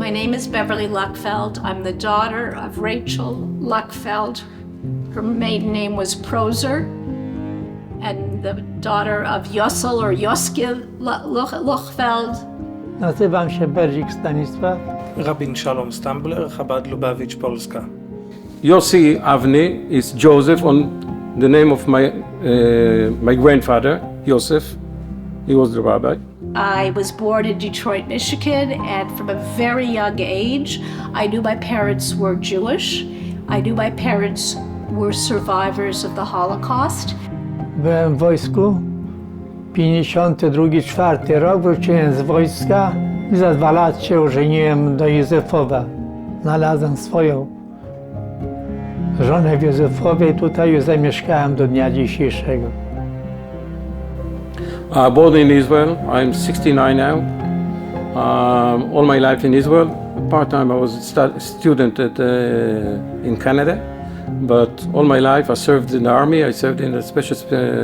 My name is Beverly Luckfeld. I'm the daughter of Rachel Luckfeld. Her maiden name was Proser, and the daughter of Yossel or Joskiel Luckfeld. Nazywam się Berzik Stanisław. Rabin Shalom Stambler, Chabad Lubavitch, Polska. Yossi Avni is Joseph on the name of my grandfather, Yosef. He was the rabbi. I was born in Detroit, Michigan, and from a very young age, I knew my parents were Jewish. I knew my parents were survivors of the Holocaust. Byłem w wojsku. 52-4 rok wróciłem z wojska i za 2 lata się ożeniłem do Józefowa. Znalazłem swoją żonę w Józefowie i tutaj już zamieszkałem do dnia dzisiejszego. Born in Israel, I'm 69 now. All my life in Israel. Part-time I was a student in Canada, but all my life I served in the army. I served in a special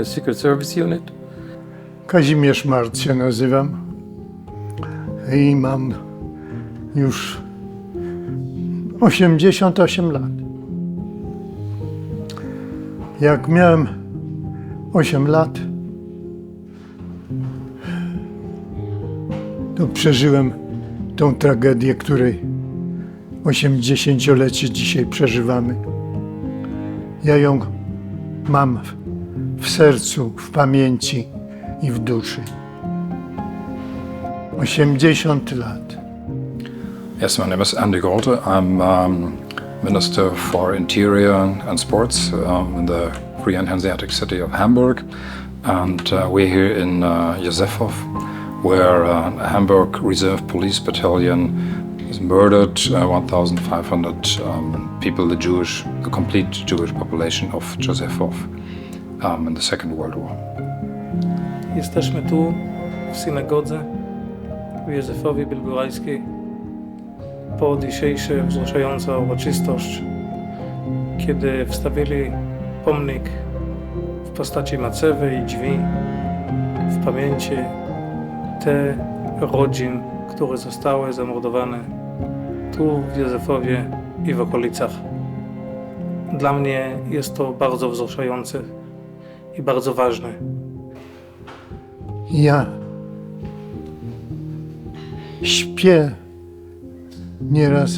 secret service unit. Kazimierz Mart się nazywam i mam już 88 lat. Jak miałem 8 lat, to przeżyłem tą tragedię, której 80-lecie dzisiaj przeżywamy. Ja ją mam w sercu, w pamięci i w duszy. 80 lat. Yes, my name is Andy Golte. I'm Minister for Interior and Sports in the Free and Hanseatic city of Hamburg. And we're here in Józefów, where a Hamburg Reserve Police Battalion has murdered 1,500 people, the complete Jewish population of Józefów in the Second World War. Jesteśmy tu w synagodze w Józefowie Bilgorajskiej po dzisiejszej wzruszająca uroczystość, kiedy wstawili pomnik w postaci macewy i drzwi w pamięci te rodzin, które zostały zamordowane tu w Józefowie i w okolicach. Dla mnie jest to bardzo wzruszające i bardzo ważne. Ja śpię, nieraz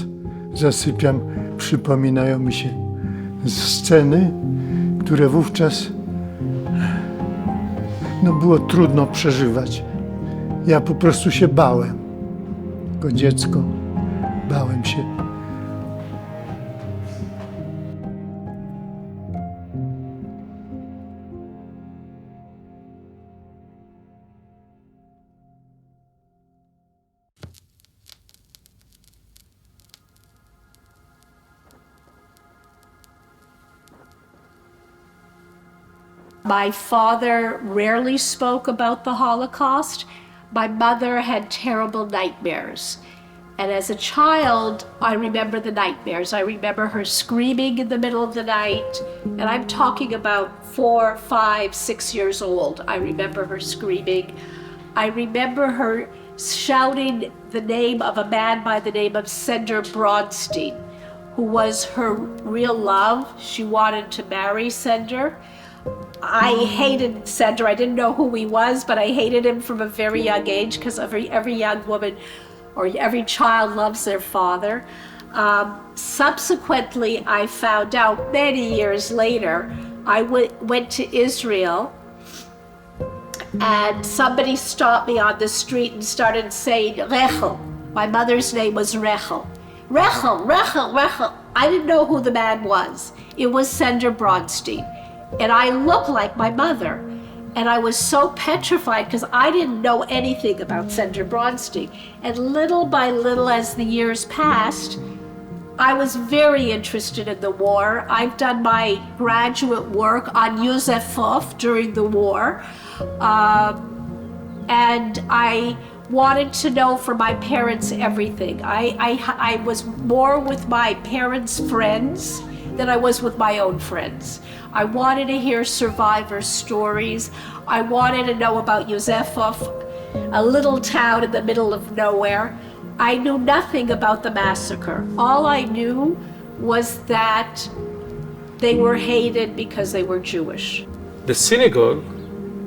zasypiam, przypominają mi się sceny, które wówczas było trudno przeżywać. Ja po prostu się bałem. Jako dziecko bałem się. My father rarely spoke about the Holocaust. My mother had terrible nightmares. And as a child, I remember the nightmares. I remember her screaming in the middle of the night. And I'm talking about 4, 5, 6 years old. I remember her screaming. I remember her shouting the name of a man by the name of Sender Bronstein, who was her real love. She wanted to marry Sender. I hated Sender. I didn't know who he was, but I hated him from a very young age because every young woman or every child loves their father. Subsequently, I found out many years later, I went to Israel and somebody stopped me on the street and started saying Rechel. My mother's name was Rechel. Rechel, Rechel, Rechel. I didn't know who the man was. It was Sender Bronstein. And I looked like my mother. And I was so petrified because I didn't know anything about Sender Bronstein. And little by little, as the years passed, I was very interested in the war. I've done my graduate work on Józefów during the war. And I wanted to know from my parents everything. I was more with my parents' friends than I was with my own friends. I wanted to hear survivor stories. I wanted to know about Józefów, a little town in the middle of nowhere. I knew nothing about the massacre. All I knew was that they were hated because they were Jewish. The synagogue,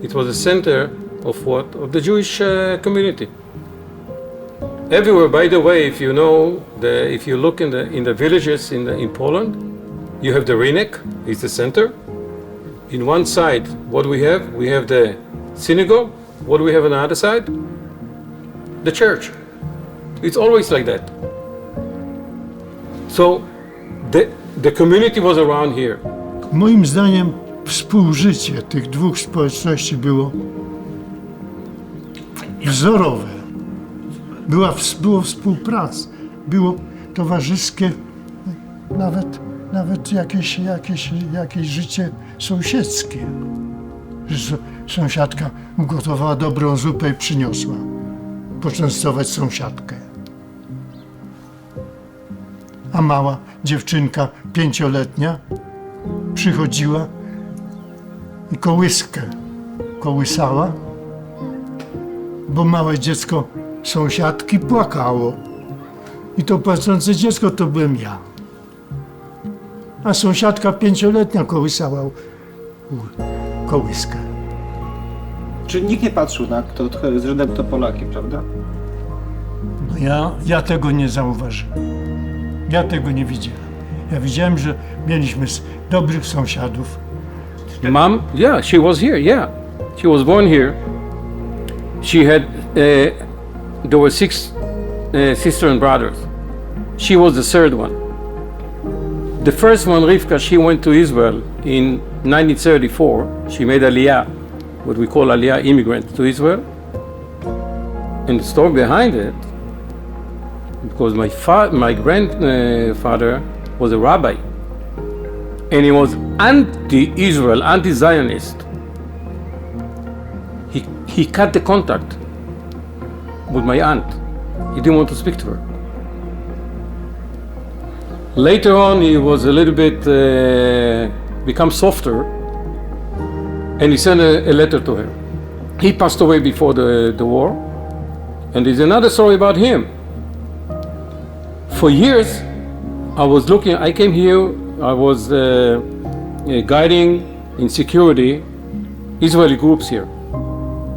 it was a center of what? Of the Jewish community. Everywhere, by the way, if you know, if you look in the villages in Poland, you have the Rynek, it's the center. In one side, what we have? We have the synagogue. What do we have on the other side? The church. It's always like that. So the community was around here. Moim zdaniem współżycie tych dwóch społeczności było wzorowe. Było współpraca, było towarzyskie, nawet jakieś życie sąsiedzkie. Że sąsiadka ugotowała dobrą zupę i przyniosła. Poczęstować sąsiadkę. A mała dziewczynka 5-letnia przychodziła i kołysała, bo małe dziecko sąsiadki płakało. I to płaczące dziecko to byłem ja. A sąsiadka 5-letnia kołysała kołyskę. Czy nikt nie patrzył na kto jest Żydem, kto Polakiem, prawda? No ja tego nie zauważyłem. Ja tego nie widziałem. Ja widziałem, że mieliśmy dobrych sąsiadów. Mom, yeah, she was here, yeah. She was born here. She had, there were 6 sisters and brothers. She was the third one. The first one, Rivka, she went to Israel in 1934. She made Aliyah, what we call Aliyah, immigrant to Israel. And the story behind it, because my grandfather was a rabbi, and he was anti-Israel, anti-Zionist. He cut the contact with my aunt. He didn't want to speak to her. Later on, he was a little bit become softer, and he sent a letter to her. He passed away before the war, and there's another story about him. For years, I came here, I was guiding in security Israeli groups here,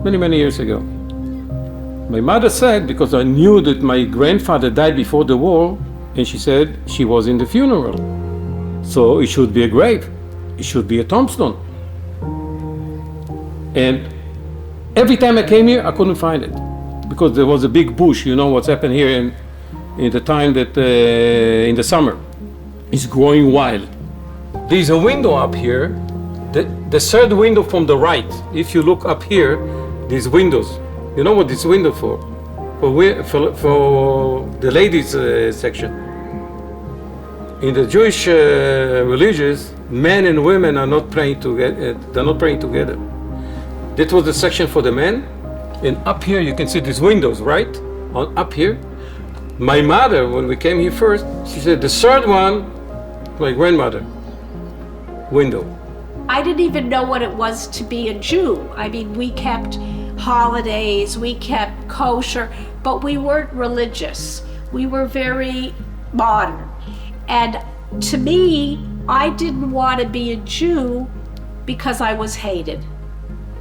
many years ago. My mother said, because I knew that my grandfather died before the war, and she said she was in the funeral. So it should be a grave, it should be a tombstone. And every time I came here, I couldn't find it, because there was a big bush. You know what's happened here in the time that in the summer, it's growing wild. There's a window up here, the third window from the right. If you look up here, these windows. You know what this window for? For the ladies section. In the Jewish religions, men and women are not praying together. They're not praying together. That was the section for the men, and up here you can see these windows, right? Up here. My mother, when we came here first, she said the third one, my grandmother, window. I didn't even know what it was to be a Jew. I mean, we kept holidays, we kept kosher, but we weren't religious. We were very modern. And to me, I didn't want to be a Jew because I was hated.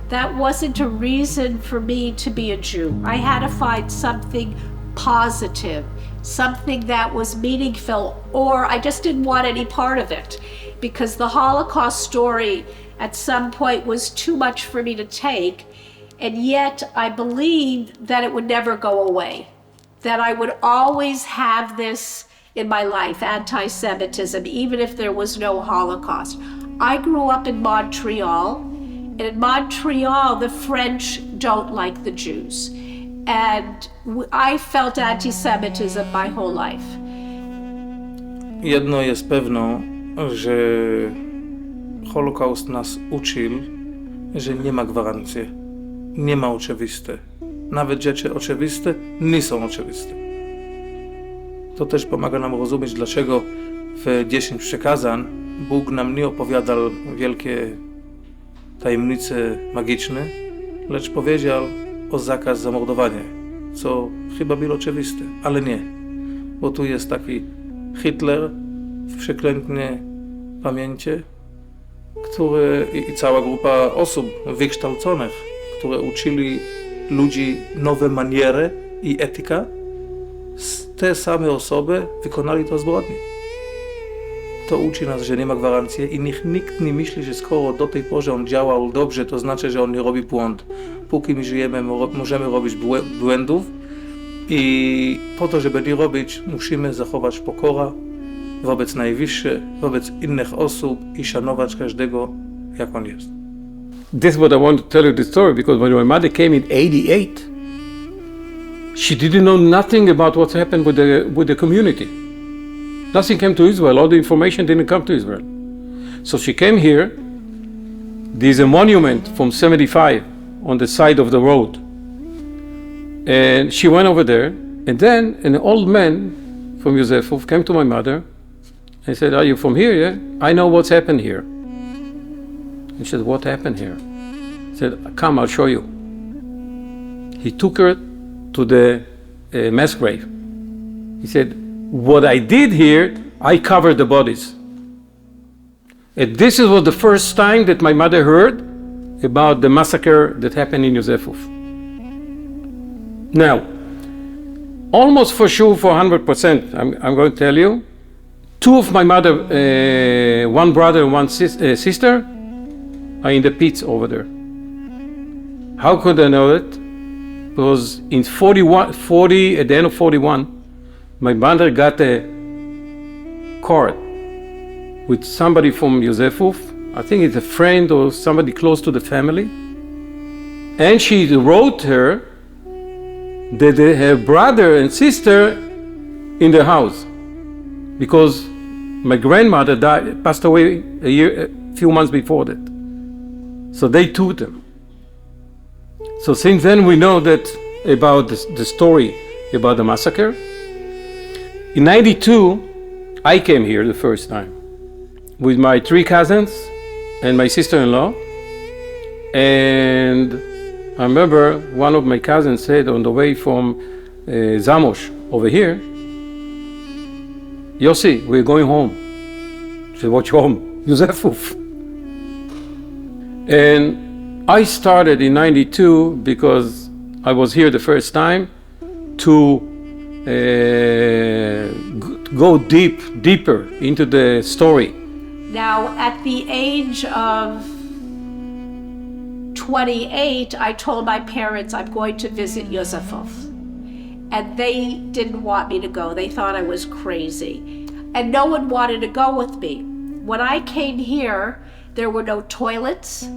That wasn't a reason for me to be a Jew. I had to find something positive, something that was meaningful, or I just didn't want any part of it, because the Holocaust story at some point was too much for me to take, and yet I believed that it would never go away, that I would always have this in my life, anti-Semitism, even if there was no Holocaust. I grew up in Montreal, and in Montreal, the French don't like the Jews. And I felt anti-Semitism my whole life. Jedno jest pewno, że Holokaust nas uczył, że nie ma gwarancji, nie ma oczywiste. Nawet rzeczy oczywiste nie są oczywiste. To też pomaga nam rozumieć, dlaczego w 10 przykazań Bóg nam nie opowiadał wielkie tajemnice magiczne, lecz powiedział o zakaz zamordowania. co chyba było oczywiste, ale nie. Bo tu jest taki Hitler w przeklętnej pamięci, który i cała grupa osób wykształconych, które uczyli ludzi nowe maniery i etyka, te same osoby wykonali to zbrodnie. To uczy nas, że nie ma gwarancji i nikt nie myśli, że skoro do tej pory on działał dobrze, to znaczy, że on nie robi błąd. Póki my żyjemy, możemy robić błędów i po to, żeby nie robić, musimy zachować pokorę wobec najwyższych, wobec innych osób i szanować każdego, jak on jest. This is what I want to tell you the story, because when my mother came in 88, she didn't know nothing about what's happened with the community. Nothing came to Israel. All the information didn't come to Israel. So she came here. There's a monument from 75 on the side of the road. And she went over there. And then an old man from Yosefov came to my mother and said, "Are you from here? Yeah? I know what's happened here." And she said, "What happened here?" He said, "Come, I'll show you." He took her to the mass grave. He said, "What I did here, I covered the bodies." And this was the first time that my mother heard about the massacre that happened in Yosefov. Now, almost for sure, for 100%, I'm going to tell you, two of my mother, one brother and one sister, are in the pits over there. How could I know it? Because in at the end of 41, my mother got a card with somebody from Yosefov. I think it's a friend or somebody close to the family. And she wrote her that her brother and sister in the house. Because my grandmother passed away a few months before that. So they took them. So since then we know that about the story about the massacre. In 92, I came here the first time with my 3 cousins and my sister-in-law. And I remember one of my cousins said on the way from Zamość over here, "Yossi, we're going home." I said, "What home?" Yosefov. And I started in 92 because I was here the first time to go deeper into the story. Now, at the age of 28, I told my parents I'm going to visit Yosefov. And they didn't want me to go. They thought I was crazy. And no one wanted to go with me. When I came here, there were no toilets.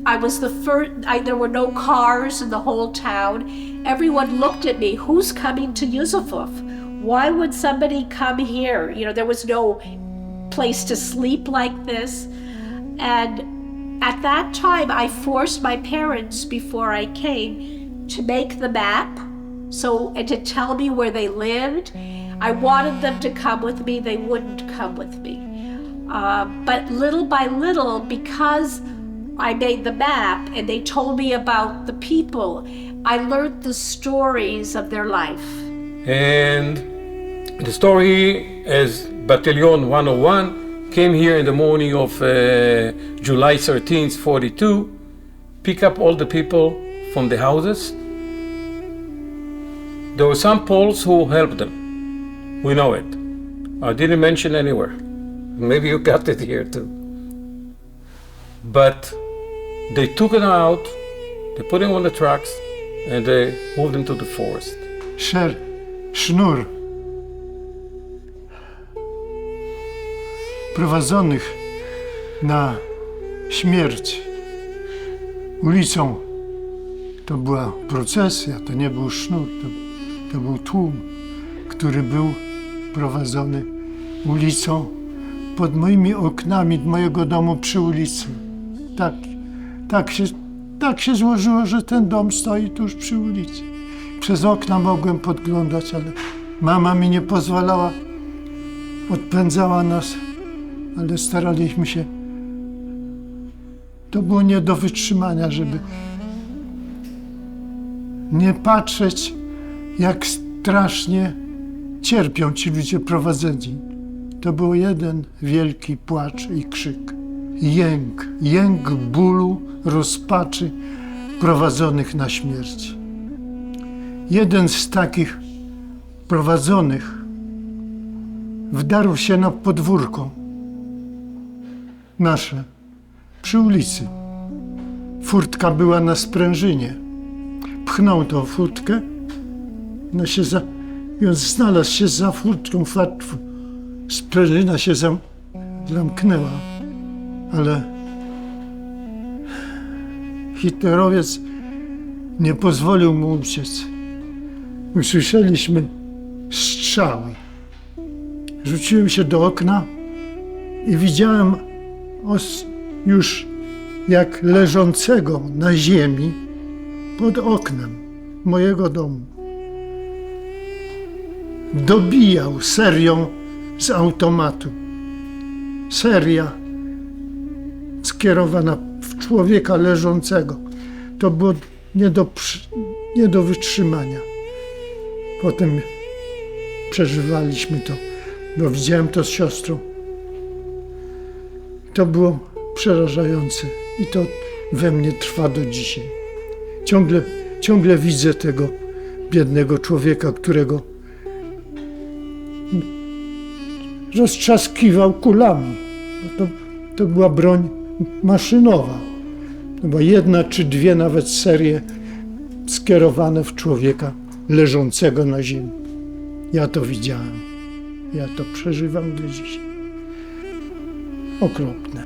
I was the first, there were no cars in the whole town. Everyone looked at me, who's coming to Yosefov? Why would somebody come here? You know, there was no place to sleep like this. And at that time, I forced my parents, before I came, to make the map, and to tell me where they lived. I wanted them to come with me, they wouldn't come with me. But little by little, because I made the map and they told me about the people, I learned the stories of their life. And the story as Battalion 101 came here in the morning of July 13th, 42, pick up all the people from the houses. There were some Poles who helped them. We know it. I didn't mention anywhere. Maybe you got it here too. But they took them out, they put them on the trucks, and they moved them to the forest. Sznur prowadzonych na śmierć ulicą. To była procesja, to nie był sznur, to był tłum, który był prowadzony ulicą pod moimi oknami mojego domu przy ulicy. Tak się złożyło, że ten dom stoi tuż przy ulicy. Przez okna mogłem podglądać, ale mama mi nie pozwalała, odpędzała nas, ale staraliśmy się. To było nie do wytrzymania, żeby nie patrzeć jak strasznie cierpią ci ludzie prowadzeni. To był jeden wielki płacz i krzyk. Jęk bólu, rozpaczy prowadzonych na śmierć. Jeden z takich prowadzonych wdarł się na podwórko nasze przy ulicy. Furtka była na sprężynie. Pchnął tą furtkę, i on znalazł się za furtką, sprężyna się zamknęła, ale hitlerowiec nie pozwolił mu uciec. Usłyszeliśmy strzały. Rzuciłem się do okna i widziałem już jak leżącego na ziemi pod oknem mojego domu. Dobijał serią z automatu. Seria skierowana w człowieka leżącego. To było nie do wytrzymania. Potem przeżywaliśmy to, bo widziałem to z siostrą. To było przerażające i to we mnie trwa do dzisiaj. Ciągle widzę tego biednego człowieka, którego roztrzaskiwał kulami. To była broń maszynowa. To była jedna czy dwie nawet serie skierowane w człowieka leżącego na ziemi. Ja to widziałem. Ja to przeżywam do dzisiaj. Okropne.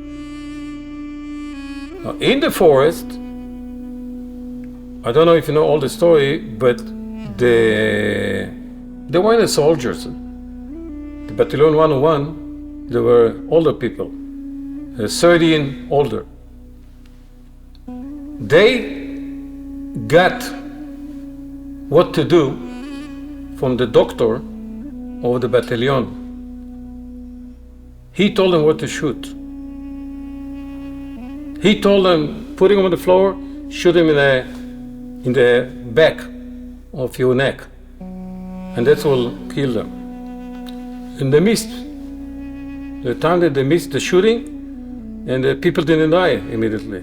In the forest, I don't know if you know all the story, but they were the soldiers. The Battalion 101, they were older people, 30 and older. They got what to do from the doctor of the battalion. He told them what to shoot. He told them, put him on the floor, shoot him in the back of your neck, and that will kill them. And they missed. The time that they missed the shooting, and the people didn't die immediately.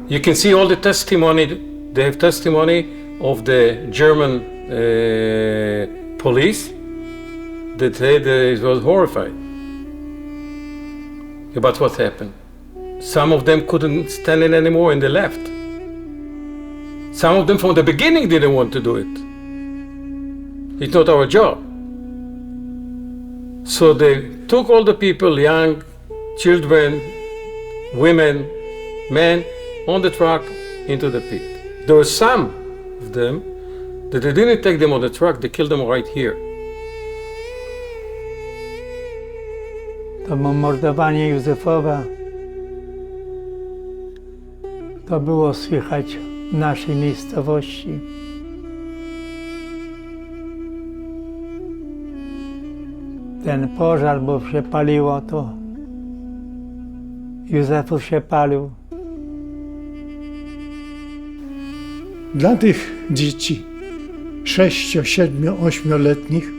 You can see all the testimony. They have testimony of the German police that said it was horrified about what happened. Some of them couldn't stand it anymore and they left. Some of them from the beginning didn't want to do it. It's not our job. So they took all the people, young, children, women, men, on the truck into the pit. There were some of them that they didn't take them on the truck, they killed them right here. To mordowanie Józefowa to było słychać w naszej miejscowości. Ten pożar, bo się paliło, to Józefów się palił. Dla tych dzieci 6, 7, 8-letnich,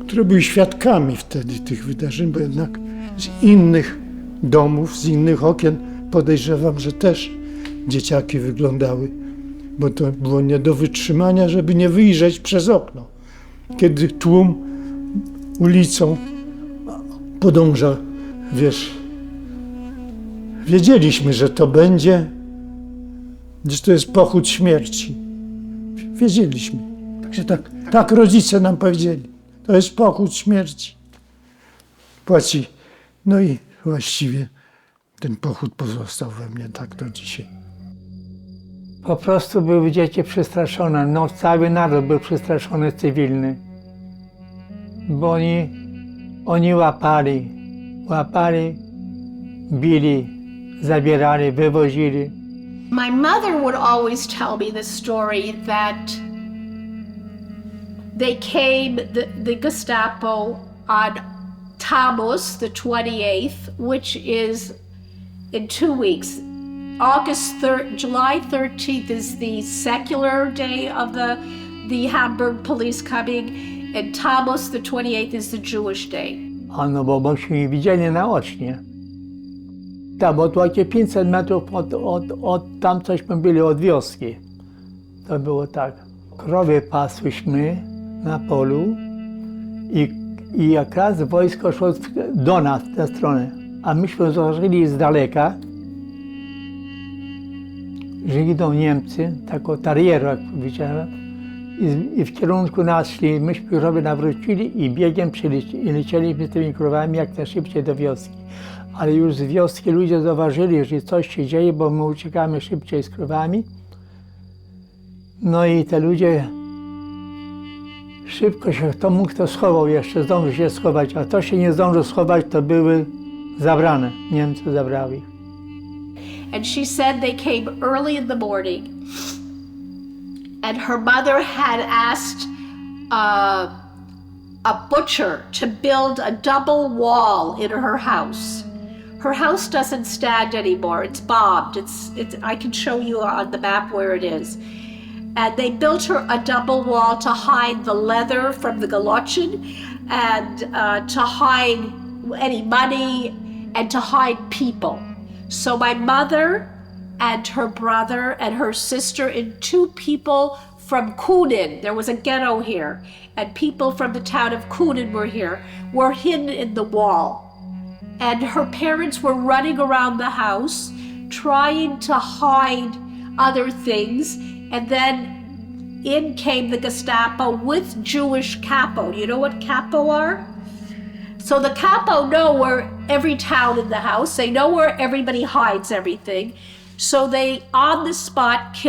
które były świadkami wtedy tych wydarzeń, bo jednak z innych domów, z innych okien podejrzewam, że też dzieciaki wyglądały, bo to było nie do wytrzymania, żeby nie wyjrzeć przez okno. Kiedy tłum ulicą podąża, wiesz, wiedzieliśmy, że to będzie, że to jest pochód śmierci. Wiedzieliśmy. Także tak rodzice nam powiedzieli. To jest pochód śmierci. Płaci. No i właściwie ten pochód pozostał we mnie tak do dzisiaj. Po prostu były dzieci przestraszone. No, cały naród był przestraszony, cywilny. Bo oni łapali, bili, zabierali, wywozili. My mother would always tell me this story that they came, the Gestapo, on Tammuz, the 28th, which is in 2 weeks. July 13th is the secular day of the Hamburg police coming, and Tammuz the 28th is the Jewish day. A no bo myśmy widzieli naocznie. Tak, bo tu jakieś 500 metrów od tam cośmy byli od wioski. To było tak. Krowy pasłyśmy na polu i jak raz wojsko szło do nas, w tę stronę. A myśmy zobaczyli z daleka, że idą Niemcy, taką tarierę, jak widziałem, i w kierunku nas szli. Myśmy krowy nawrócili i biegiem lecieliśmy tymi krowami jak najszybciej do wioski. Ale już z wioski ludzie zauważyli, że coś się dzieje, bo my uciekamy szybciej z krowami. No i te ludzie szybko się, kto mógł, to schował jeszcze, zdążył się schować, a kto się nie zdążył schować, to były zabrane. Niemcy zabrały. And she said they came early in the morning, and her mother had asked a butcher to build a double wall in her house. Her house doesn't stand anymore. It's bombed. I can show you on the map where it is. And they built her a double wall to hide the leather from the Galotchen, and to hide any money, and to hide people. So my mother and her brother and her sister and 2 people from Kunin, there was a ghetto here, and people from the town of Kunin were here, were hidden in the wall. And her parents were running around the house trying to hide other things, and then in came the Gestapo with Jewish capo. You know what capo are? So the capo know where every town in the house, they know where everybody hides everything. So they, on the spot,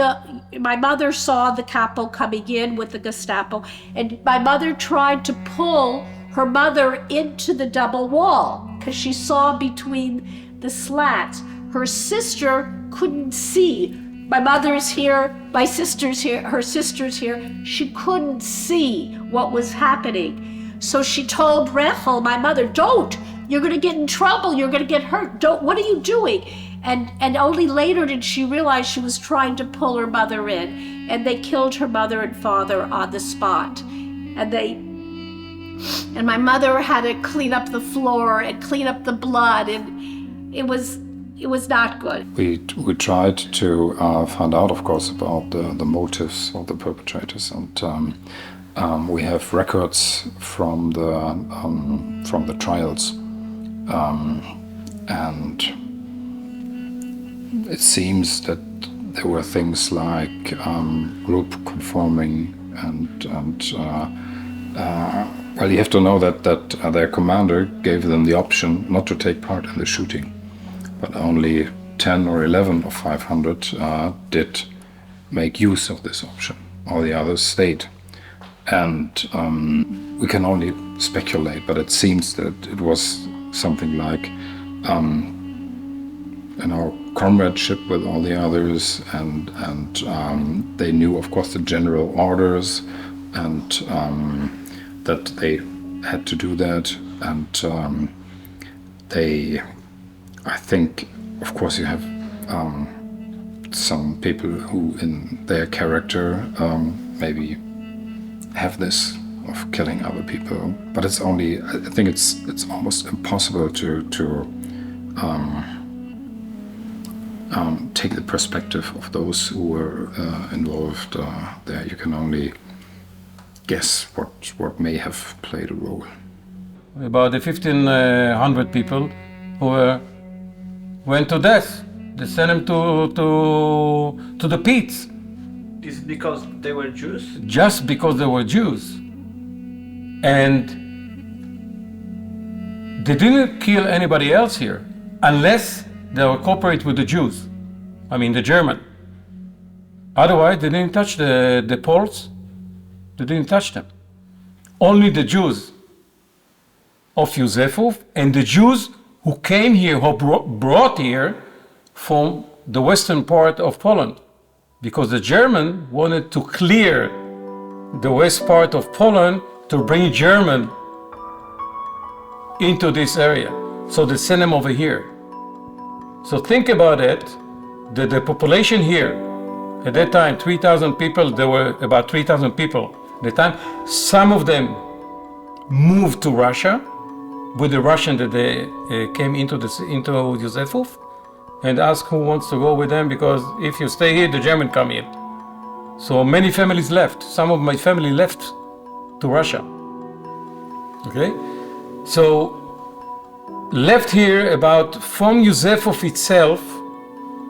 my mother saw the capo coming in with the Gestapo, and my mother tried to pull her mother into the double wall because she saw between the slats. Her sister couldn't see. My mother's here, my sister's here, her sister's here. She couldn't see what was happening. So she told Rachel, my mother, don't, you're gonna get in trouble, you're gonna get hurt, don't, what are you doing? And only later did she realize she was trying to pull her mother in, and they killed her mother and father on the spot. And my mother had to clean up the floor and clean up the blood, and it was not good. We tried to find out, of course, about the motives of the perpetrators, and we have records from the trials, and it seems that there were things like group conforming, and well, you have to know that their commander gave them the option not to take part in the shooting, but only 10 or 11 of 500 did make use of this option. All the others stayed. And we can only speculate, but it seems that it was something like, comradeship with all the others, and they knew, of course, the general orders, and that they had to do that, and I think, of course, you have some people who, in their character, maybe have this of killing other people, but it's only, I think it's almost impossible to take the perspective of those who were involved there. You can only guess what may have played a role. About the 1,500 people who went to death. They sent them to the pits. Is it because they were Jews? Just because they were Jews. And they didn't kill anybody else here unless they were cooperate with the Jews. I mean the German. Otherwise they didn't touch the Poles. They didn't touch them. Only the Jews of Józefów and the Jews who came here, who brought here from the western part of Poland. Because the German wanted to clear the west part of Poland to bring German into this area. So they sent them over here. So think about it. the population here, at that time, 3,000 people, there were about 3,000 people at the time. Some of them moved to Russia with the Russian that they came into Yusefov and asked who wants to go with them, because if you stay here, the German come in. So many families left. Some of my family left to Russia. Okay? So left here about, from Yusefov itself,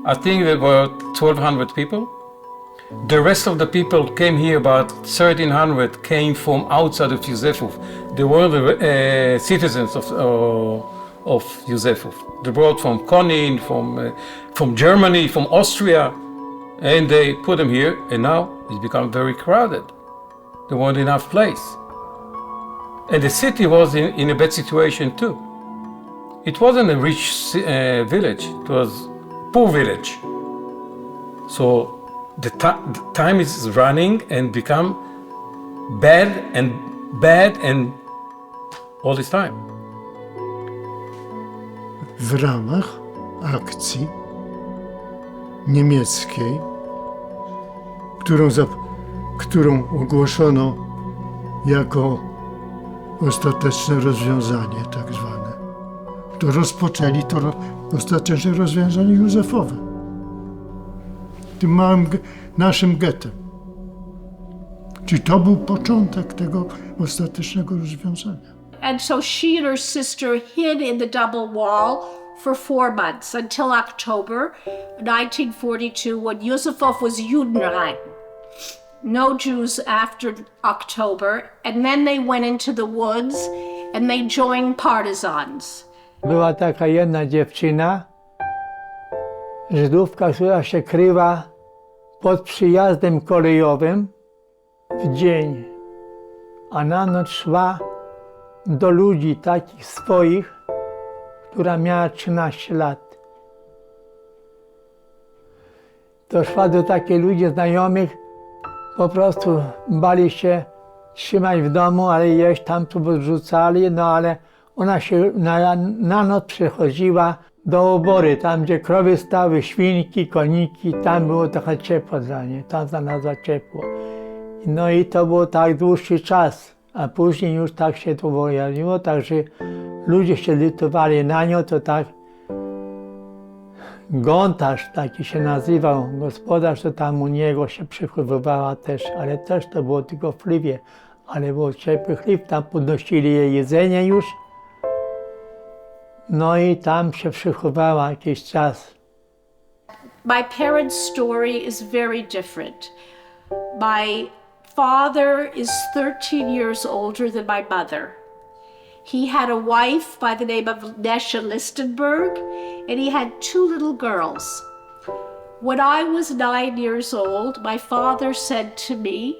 I think there were 1,200 people. The rest of the people came here, about 1,300 came from outside of Yusefov. They were the citizens of Yusefov. They brought from Konin, from Germany, from Austria, and they put them here, and now it's become very crowded. There wasn't enough place. And the city was in a bad situation too. It wasn't a rich village, it was a poor village. So the time is running and become bad and all this time. W ramach akcji niemieckiej, którą ogłoszono jako ostateczne rozwiązanie tak zwane, to rozpoczęli to ostateczne rozwiązanie Józefowe. Tym małym naszym getem. Czyli to był początek tego ostatecznego rozwiązania. And so she and her sister hid in the double wall for 4 months until October 1942, when Yusefov was Judenrein. No Jews after October, and then they went into the woods and they joined partisans. Była taka jedna dziewczyna, Żydówka, która się kryła pod przyjazdem kolejowym w dzień, a na noc szła do ludzi takich swoich, która miała 13 lat. To szła do takich ludzi znajomych, po prostu bali się trzymać w domu, ale jeść tam tu wrzucali, no ale ona się na noc przychodziła do obory, tam gdzie krowy stały, świnki, koniki, tam było trochę ciepło dla niej, tam znalazła ciepło. No i to było tak dłuższy czas, a później już tak się to pojawiło, także ludzie się litowali na nią, to tak Gontarz taki się nazywał, gospodarz, to tam u niego się przechowywała też, ale też to było tylko w chlewie, ale było ciepły chleb, tam podnosili jej jedzenie już. No i tam się przechowała jakiś czas. My parents' story is very different. My father is 13 years older than my mother. He had a wife by the name of Nesha Listenberg, and he had 2 little girls. When I was 9 years old, my father said to me,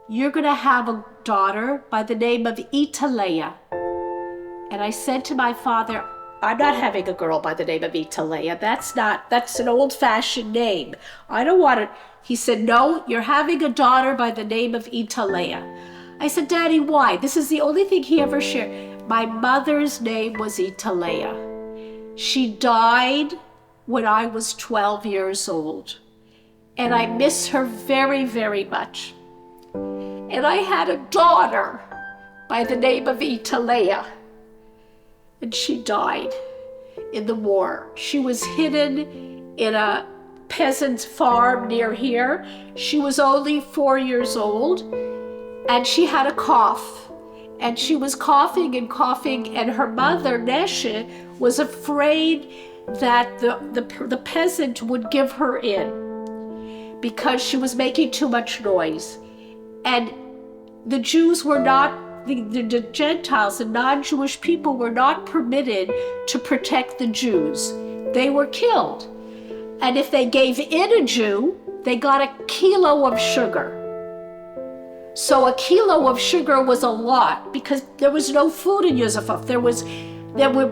"You're going to have a daughter by the name of Italea." And I said to my father, "I'm not having a girl by the name of Italea. That's an old-fashioned name. I don't want it." He said, "No, you're having a daughter by the name of Italea." I said, "Daddy, why?" This is the only thing he ever shared. My mother's name was Italea. She died when I was 12 years old. And I miss her very, very much. And I had a daughter by the name of Italea. And she died in the war. She was hidden in a peasant's farm near here. She was only 4 years old, and she had a cough. And she was coughing and coughing, and her mother, Nesha, was afraid that the peasant would give her in because she was making too much noise. And the Jews were not, the Gentiles, the non-Jewish people were not permitted to protect the Jews. They were killed. And if they gave in a Jew, they got a kilo of sugar. So a kilo of sugar was a lot because there was no food in Yusefov.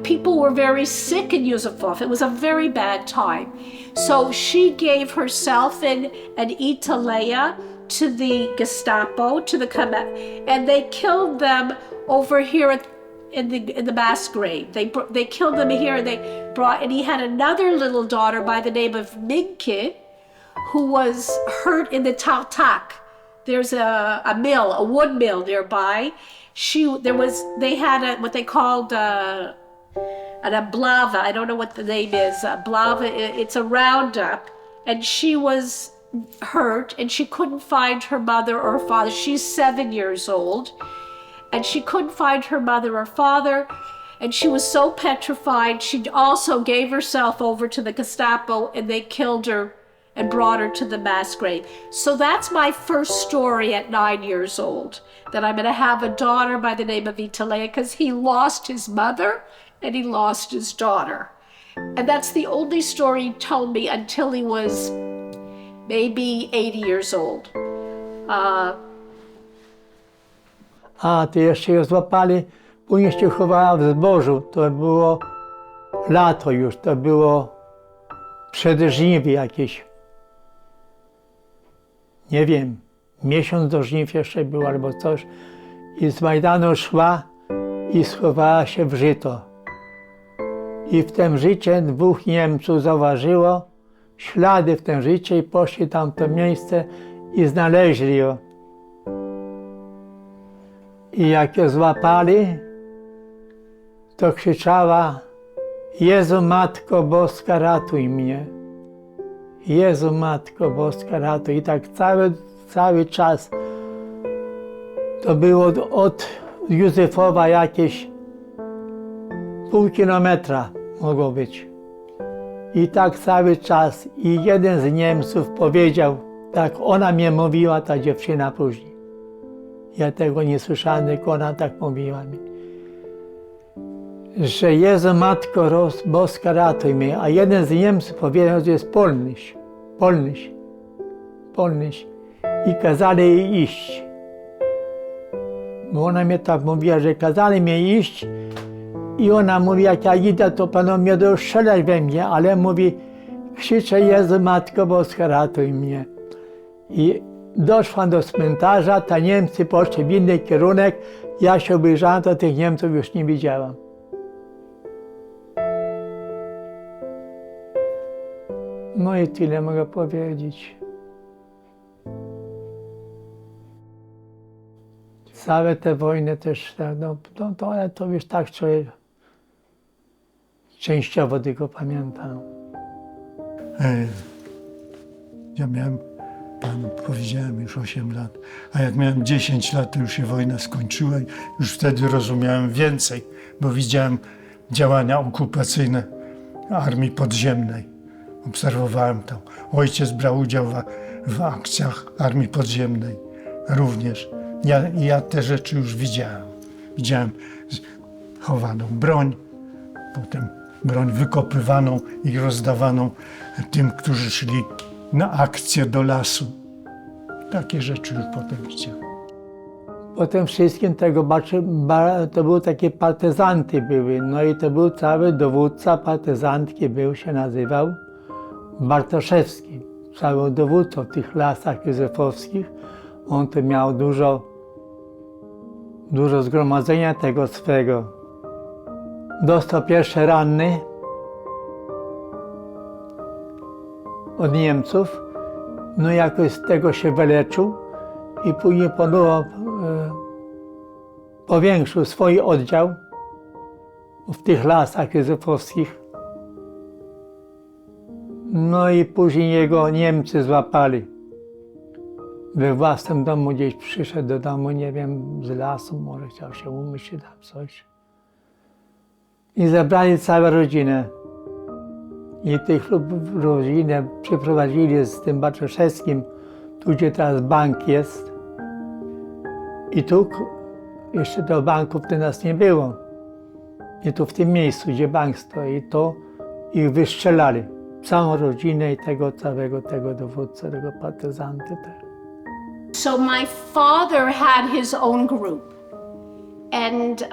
People were very sick in Yusefov. It was a very bad time. So she gave herself and Italea to the Gestapo, and they killed them over here in the mass grave. They killed him here. And he had another little daughter by the name of Minke, who was hurt in the Tartak. There's a mill, a wood mill nearby. They had what they called an ablava. I don't know what the name is. Ablava. It's a roundup, and she was hurt, and she couldn't find her mother or father. She's 7 years old, and she couldn't find her mother or father, and she was so petrified. She also gave herself over to the Gestapo, and they killed her and brought her to the mass grave. So that's my first story at 9 years old, that I'm going to have a daughter by the name of Italea, because he lost his mother and he lost his daughter. And that's the only story he told me until he was maybe 80 years old. To jeszcze ją złapali, później się chowała w zbożu. To było lato już, to było przed żniwy jakieś. Nie wiem, miesiąc do żniw jeszcze był albo coś. I z Majdanu szła i schowała się w żyto. I w tym życie 2 Niemców zauważyło ślady w tym życie i poszli tam w to miejsce i znaleźli ją. I jak ją złapali, to krzyczała: Jezu Matko Boska, ratuj mnie. Jezu Matko Boska, ratuj. I tak cały czas. To było od Józefowa jakieś pół kilometra mogło być. I tak cały czas. I jeden z Niemców powiedział, tak ona mnie mówiła, ta dziewczyna później. Ja tego nie słyszałem, tylko ona tak mówiła mi. Że Jezu Matko Boska, ratuj mnie. A jeden z Niemców powiedział, że jest Polnyś. I kazali jej iść. Bo ona mnie tak mówiła, że kazali mi iść. I ona mówi, jak ja idę, to Pan mnie będą strzelać we mnie, ale mówi, krzyczę: Jezu Matko Boska, ratuj mnie. I doszłam do cmentarza, ta Niemcy poszli w inny kierunek, ja się obejrzałam, to tych Niemców już nie widziałam. No i tyle mogę powiedzieć. Całe te wojny też, ale to już tak człowiek częściowo tylko pamiętam. Ja miałem, panu powiedziałem, już 8 lat, a jak miałem 10 lat, to już się wojna skończyła i już wtedy rozumiałem więcej, bo widziałem działania okupacyjne Armii Podziemnej. Obserwowałem to. Ojciec brał udział w akcjach Armii Podziemnej również. Ja te rzeczy już widziałem. Widziałem chowaną broń, potem broń wykopywaną i rozdawaną tym, którzy szli na akcję do lasu. Takie rzeczy już potem widziałem. Po tym wszystkim to były takie partyzanty były. No i to był cały dowódca partyzantki się nazywał Bartoszewski. Cały dowódcą w tych lasach józefowskich. On to miał dużo zgromadzenia tego swego. Dostał pierwsze ranny od Niemców, no jakoś z tego się wyleczył i później ponownie powiększył swój oddział w tych lasach józefowskich. No i później jego Niemcy złapali. We własnym domu gdzieś przyszedł do domu, nie wiem, z lasu, może chciał się umyć czy tam coś. I zabrali całą rodzinę. I tych rodzinę przyprowadzili z tym Bartoszewskim, tu gdzie teraz bank jest. I tu jeszcze do banku wtedy nas nie było. I tu w tym miejscu, gdzie bank stoi, to ich wystrzelali. Całą rodzinę i tego całego dowódcę, tego partyzanty. So my father had his own group, and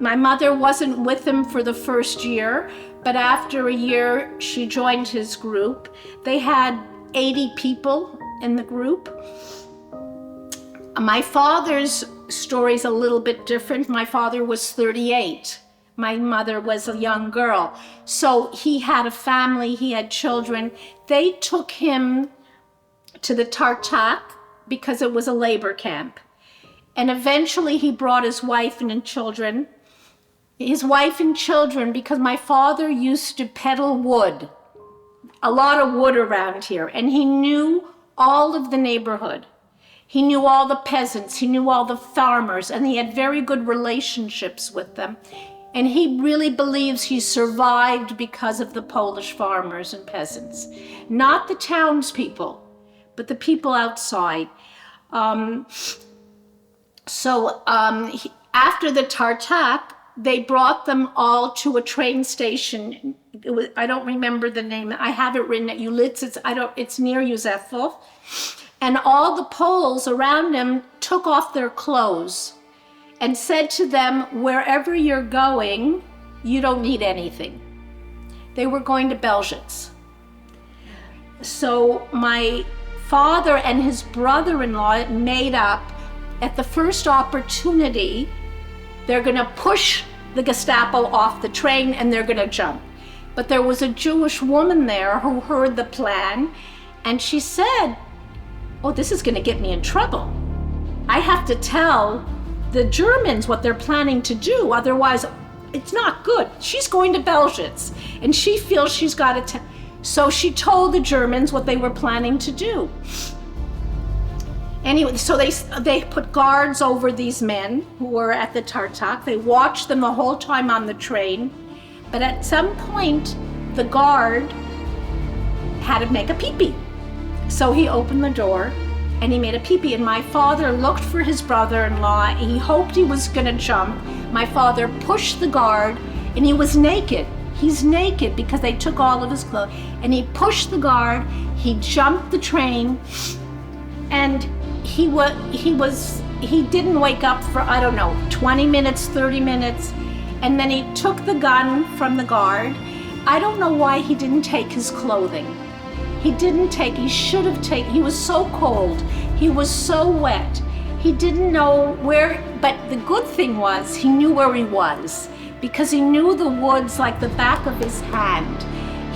my mother wasn't with him for the first year, but after a year she joined his group. They had 80 people in the group. My father's story is a little bit different. My father was 38. My mother was a young girl. So he had a family, he had children. They took him to the Tartak because it was a labor camp. And eventually he brought his wife and children. His wife and children, because my father used to peddle wood, a lot of wood around here, and he knew all of the neighborhood. He knew all the peasants, he knew all the farmers, and he had very good relationships with them. And he really believes he survived because of the Polish farmers and peasants. Not the townspeople, but the people outside. After the Tartak, they brought them all to a train station. I don't remember the name. I have it written at Ulitz. It's near Józefów. And all the Poles around him took off their clothes and said to them, wherever you're going, you don't need anything. They were going to Belzec. So my father and his brother-in-law made up, at the first opportunity, they're gonna push the Gestapo off the train and they're gonna jump. But there was a Jewish woman there who heard the plan, and she said, oh, this is gonna get me in trouble. I have to tell the Germans what they're planning to do, otherwise it's not good. She's going to Belzec, and she feels she's got to so she told the Germans what they were planning to do. Anyway, so they put guards over these men who were at the Tartak. They watched them the whole time on the train, but at some point, the guard had to make a pee-pee. So he opened the door and he made a pee-pee, and my father looked for his brother-in-law. He hoped he was gonna jump. My father pushed the guard, and he was naked. He's naked because they took all of his clothes. And he pushed the guard, he jumped the train, and he didn't wake up for, 20 minutes, 30 minutes, and then he took the gun from the guard. I don't know why he didn't take his clothing. He should have taken, he was so cold, he was so wet, he didn't know where, but the good thing was he knew where he was, because he knew the woods like the back of his hand.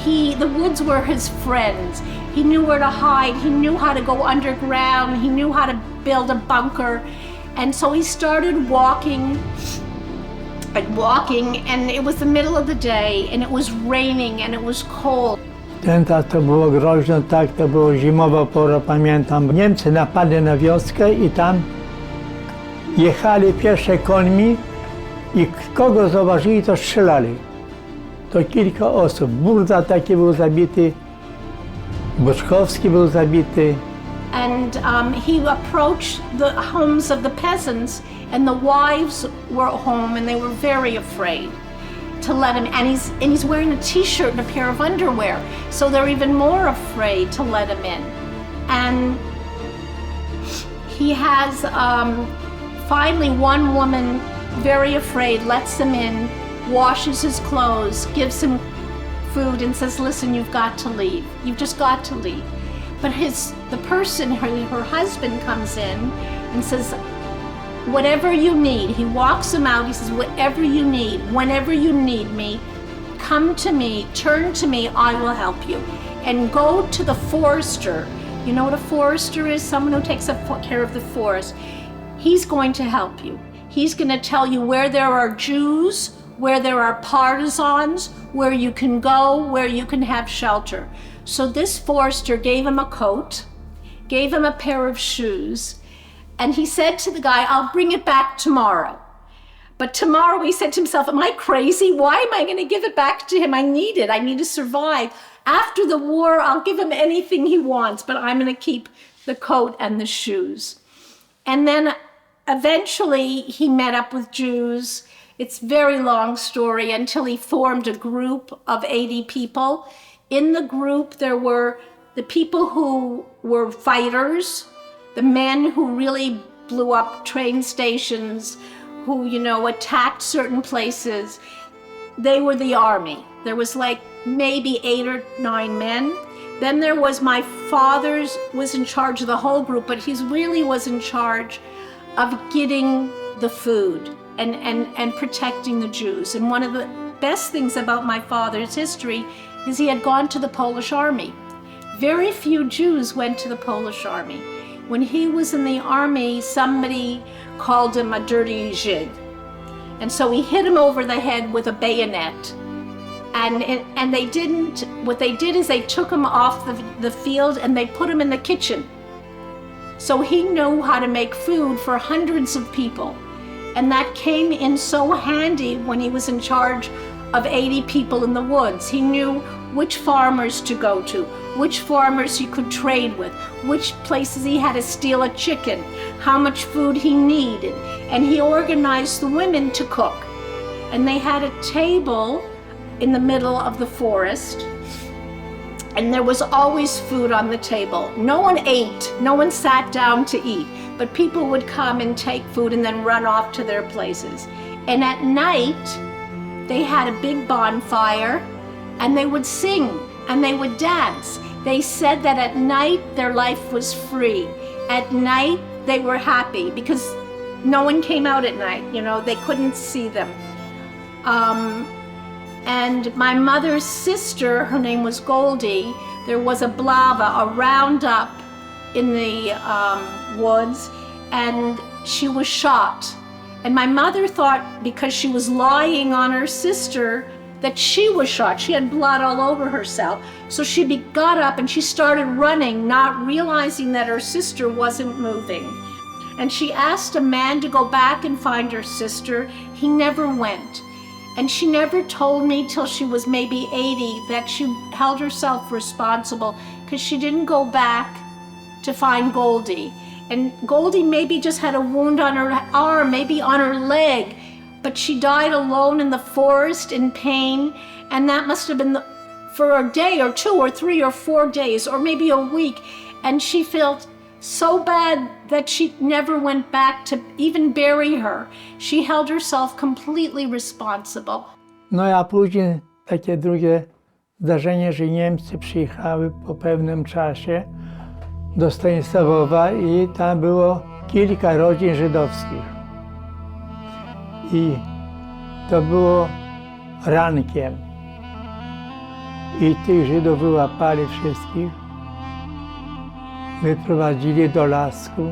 The woods were his friends. He knew where to hide, he knew how to go underground, he knew how to build a bunker. And so he started walking, and it was the middle of the day, and it was raining, and it was cold. Ten czas to było groźno, tak, to było zimowa pora, pamiętam. Niemcy napadli na wioskę i tam jechali piesze końmi i kogo zauważyli, to strzelali. To kilka osób. Burda taki był zabity, Boczkowski był zabity. And he approached the homes of the peasants, and the wives were at home, and they were very afraid to let him, and he's wearing a t-shirt and a pair of underwear, so they're even more afraid to let him in. And he has, finally one woman, very afraid, lets him in, washes his clothes, gives him food, and says, listen, you've got to leave. You've just got to leave. But the person, her husband, comes in and says, whatever you need. He walks him out, he says, whatever you need, whenever you need me, come to me, turn to me, I will help you. And go to the forester. You know what a forester is? Someone who takes care of the forest. He's going to help you. He's going to tell you where there are Jews, where there are partisans, where you can go, where you can have shelter. So this forester gave him a coat, gave him a pair of shoes, and he said to the guy, I'll bring it back tomorrow. But tomorrow he said to himself, am I crazy? Why am I going to give it back to him? I need it. I need to survive. After the war, I'll give him anything he wants, but I'm going to keep the coat and the shoes. And then eventually he met up with Jews. It's a very long story until he formed a group of 80 people. In the group, there were the people who were fighters, the men who really blew up train stations, who, attacked certain places. They were the army. There was like maybe 8 or 9 men. Then there was my father's was in charge of the whole group, but he really was in charge of getting the food and protecting the Jews. And one of the best things about my father's history is he had gone to the Polish army. Very few Jews went to the Polish army. When he was in the army, somebody called him a dirty Žid. And so he hit him over the head with a bayonet. And they didn't, what they did is they took him off the field and they put him in the kitchen. So he knew how to make food for hundreds of people. And that came in so handy when he was in charge of 80 people in the woods. He knew which farmers to go to, which farmers he could trade with, which places he had to steal a chicken, how much food he needed. And he organized the women to cook. And they had a table in the middle of the forest, and there was always food on the table. No one ate, no one sat down to eat, but people would come and take food and then run off to their places. And at night, they had a big bonfire, and they would sing, and they would dance. They said that at night, their life was free. At night, they were happy, because no one came out at night, you know, they couldn't see them. And my mother's sister, her name was Goldie, there was a blava, a roundup in the woods, and she was shot. And my mother thought, because she was lying on her sister, that she was shot. She had blood all over herself. So she got up and she started running, not realizing that her sister wasn't moving. And she asked a man to go back and find her sister. He never went. And she never told me till she was maybe 80 that she held herself responsible because she didn't go back to find Goldie. And Goldie maybe just had a wound on her arm, maybe on her leg, but she died alone in the forest in pain, and that must have been for a day or 2 or 3 or 4 days or maybe a week. And she felt so bad that she never went back to even bury her. She held herself completely responsible. No a później takie drugie zdarzenie, że Niemcy przyjechały po pewnym czasie do Stanisławowa i tam było kilka rodzin żydowskich. I to było rankiem. I tych Żydów wyłapali wszystkich, wyprowadzili do lasku,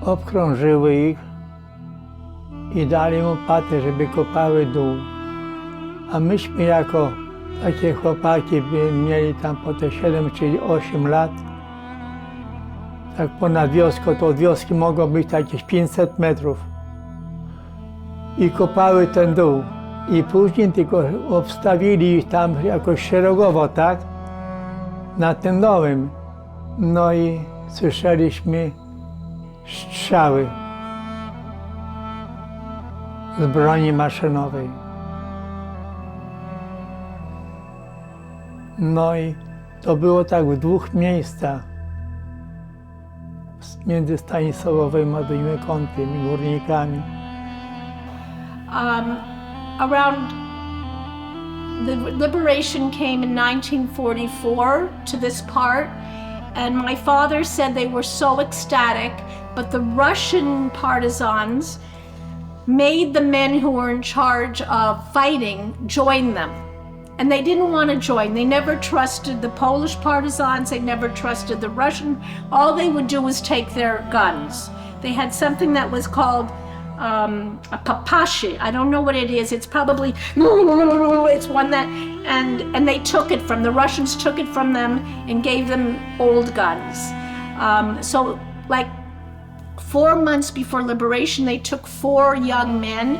obkrążyły ich i dali mu patę, żeby kopały dół. A myśmy jako takie chłopaki mieli tam po te 7 czy 8 lat, tak ponad wioską, to od wioski mogło być jakieś 500 metrów. I kopały ten dół. I później tylko obstawili ich tam jakoś szeregowo, tak? Na tym nowym. No i słyszeliśmy strzały z broni maszynowej. No i to było tak w 2 miejscach między Stanisławowem a tymi górnikami. Around the liberation came in 1944 to this part, and my father said they were so ecstatic, but the Russian partisans made the men who were in charge of fighting join them. And they didn't want to join. They never trusted the Polish partisans, they never trusted the Russian. All they would do was take their guns. They had something that was called a papashi. I don't know what it is. It's probably, it's one that, and they took it from, the Russians took it from them and gave them old guns. So like 4 months before liberation, they took 4 young men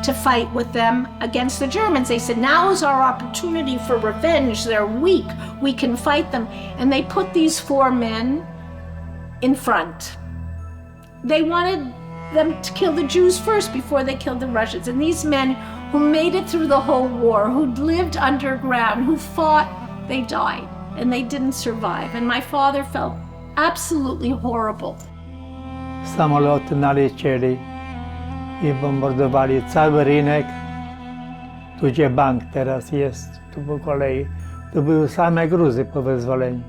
to fight with them against the Germans. They said, now is our opportunity for revenge. They're weak. We can fight them. And they put these 4 men in front. They wanted them to kill the Jews first before they killed the Russians. And these men who made it through the whole war, who lived underground, who fought, they died and they didn't survive. And my father felt absolutely horrible. Samoloty nalecieli i bombardowali cały rynek, tu gdzie bank teraz jest, tu po kolei to były same gruzy po wyzwoleniu.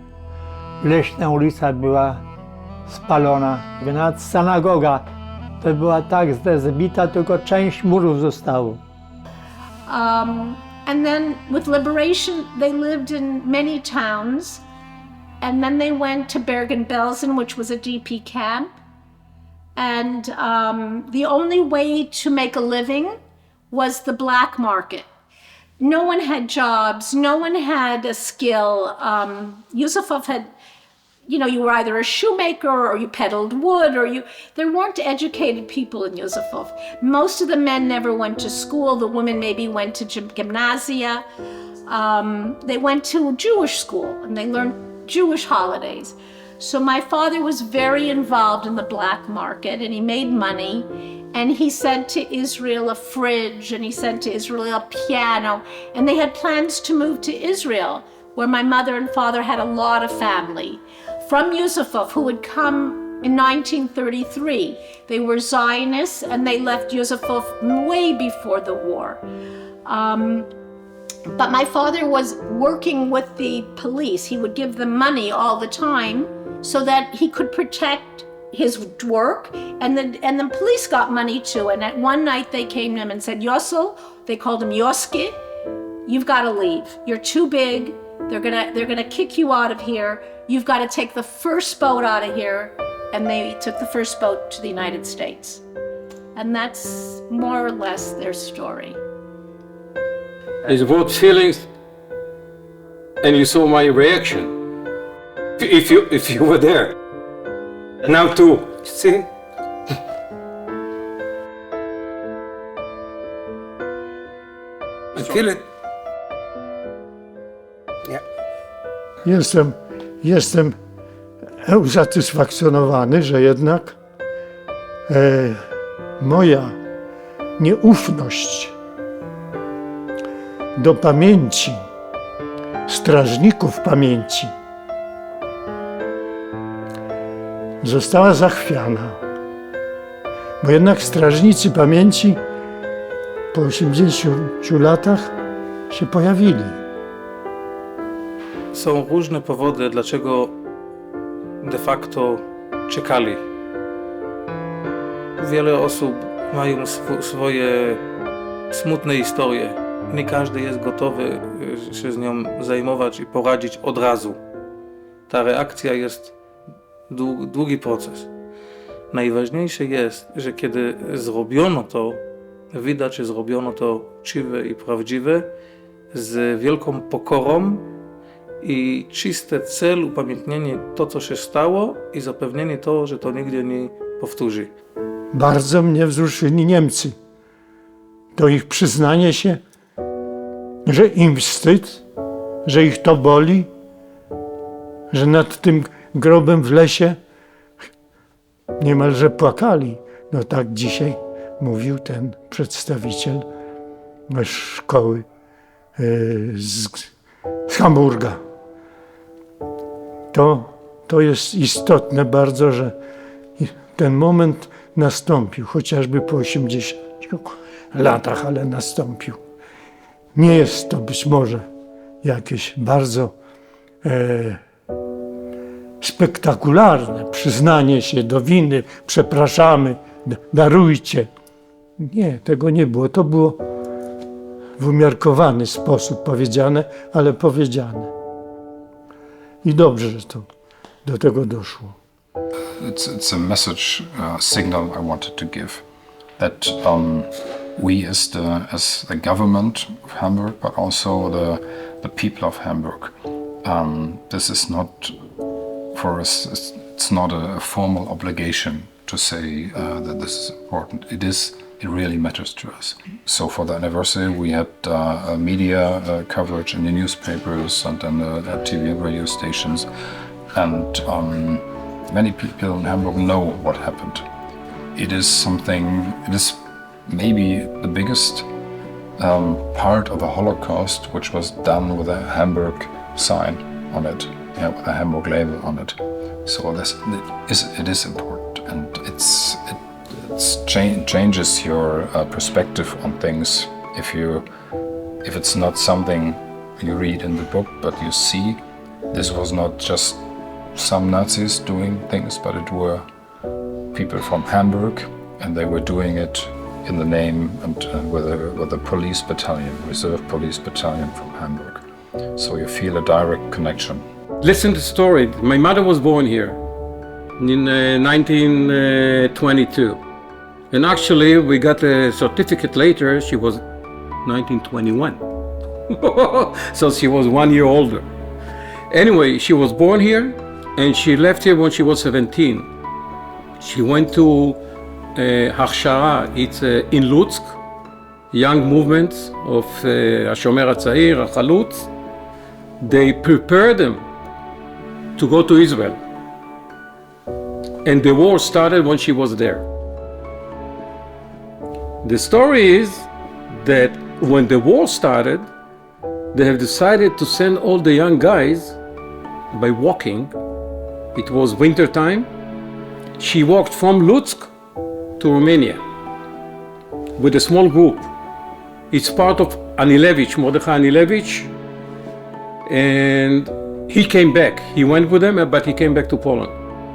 Leśna ulica była spalona. Nawet synagoga to była tak zbita, tylko część murów zostało. And then with liberation, they lived in many towns. And then they went to Bergen-Belsen, which was a DP camp. And the only way to make a living was the black market. No one had jobs, no one had a skill. Yusufov had, you were either a shoemaker or you peddled wood there weren't educated people in Yusufov. Most of the men never went to school. The women maybe went to gymnasia. They went to Jewish school and they learned Jewish holidays. So my father was very involved in the black market and he made money. And he sent to Israel a fridge and he sent to Israel a piano. And they had plans to move to Israel, where my mother and father had a lot of family. From Yusufov, who had come in 1933. They were Zionists and they left Yusufov way before the war. But my father was working with the police. He would give them money all the time so that he could protect his work, and the police got money too. And at one night they came to him and said, Yossel, they called him Yoski, you've got to leave. You're too big. They're gonna kick you out of here. You've got to take the first boat out of here. And they took the first boat to the United States. And that's more or less their story. It's about feelings, and you saw my reaction. If you were there. Now too, see? I feel it. Yeah. Jestem usatysfakcjonowany, że jednak moja nieufność do pamięci, strażników pamięci została zachwiana. Bo jednak strażnicy pamięci po 80 latach się pojawili. Są różne powody, dlaczego de facto czekali. Wiele osób mają swoje smutne historie. Nie każdy jest gotowy się z nią zajmować i poradzić od razu. Ta reakcja jest długi proces. Najważniejsze jest, że kiedy zrobiono to, widać, że zrobiono to uczciwe i prawdziwe, z wielką pokorą i czysty cel upamiętnienie to, co się stało i zapewnienie to, że to nigdy nie powtórzy. Bardzo mnie wzruszyli Niemcy. To ich przyznanie się, że im wstyd, że ich to boli, że nad tym grobem w lesie niemalże płakali. No tak dzisiaj mówił ten przedstawiciel szkoły z Hamburga. To jest istotne bardzo, że ten moment nastąpił, chociażby po 80 latach, ale nastąpił. Nie jest to być może jakieś bardzo spektakularne przyznanie się do winy, przepraszamy, darujcie. Nie, tego nie było. To było w umiarkowany sposób powiedziane, ale powiedziane. I dobrze, że to do tego doszło. It's a message, signal I wanted to give, that we as the government of Hamburg, but also the people of Hamburg, this is not for us. It's not a formal obligation to say that this is important. It really matters to us. So for the anniversary, we had media coverage in the newspapers and in the TV and radio stations, and many people in Hamburg know what happened. It is maybe the biggest part of the Holocaust, which was done with a Hamburg sign on it, with a Hamburg label on it. So it is important, and it changes your perspective on things if it's not something you read in the book, but you see this was not just some Nazis doing things, but it were people from Hamburg, and they were doing it in the name and with a police battalion, reserve police battalion from Hamburg. So you feel a direct connection. Listen to the story. My mother was born here in 1922. And actually, we got a certificate later, she was 1921. So she was 1 year older. Anyway, she was born here and she left here when she was 17. She went to Hachshara, it's in Lutsk, young movement of Hashomer HaTza'ir, HaChalutz. They prepared them to go to Israel. And the war started when she was there. The story is that when the war started, they have decided to send all the young guys by walking. It was winter time. She walked from Lutsk to Romania with a small group. It's part of Anilevich, Mordechai Anilevich, and he came back. He went with them, but he came back to Poland.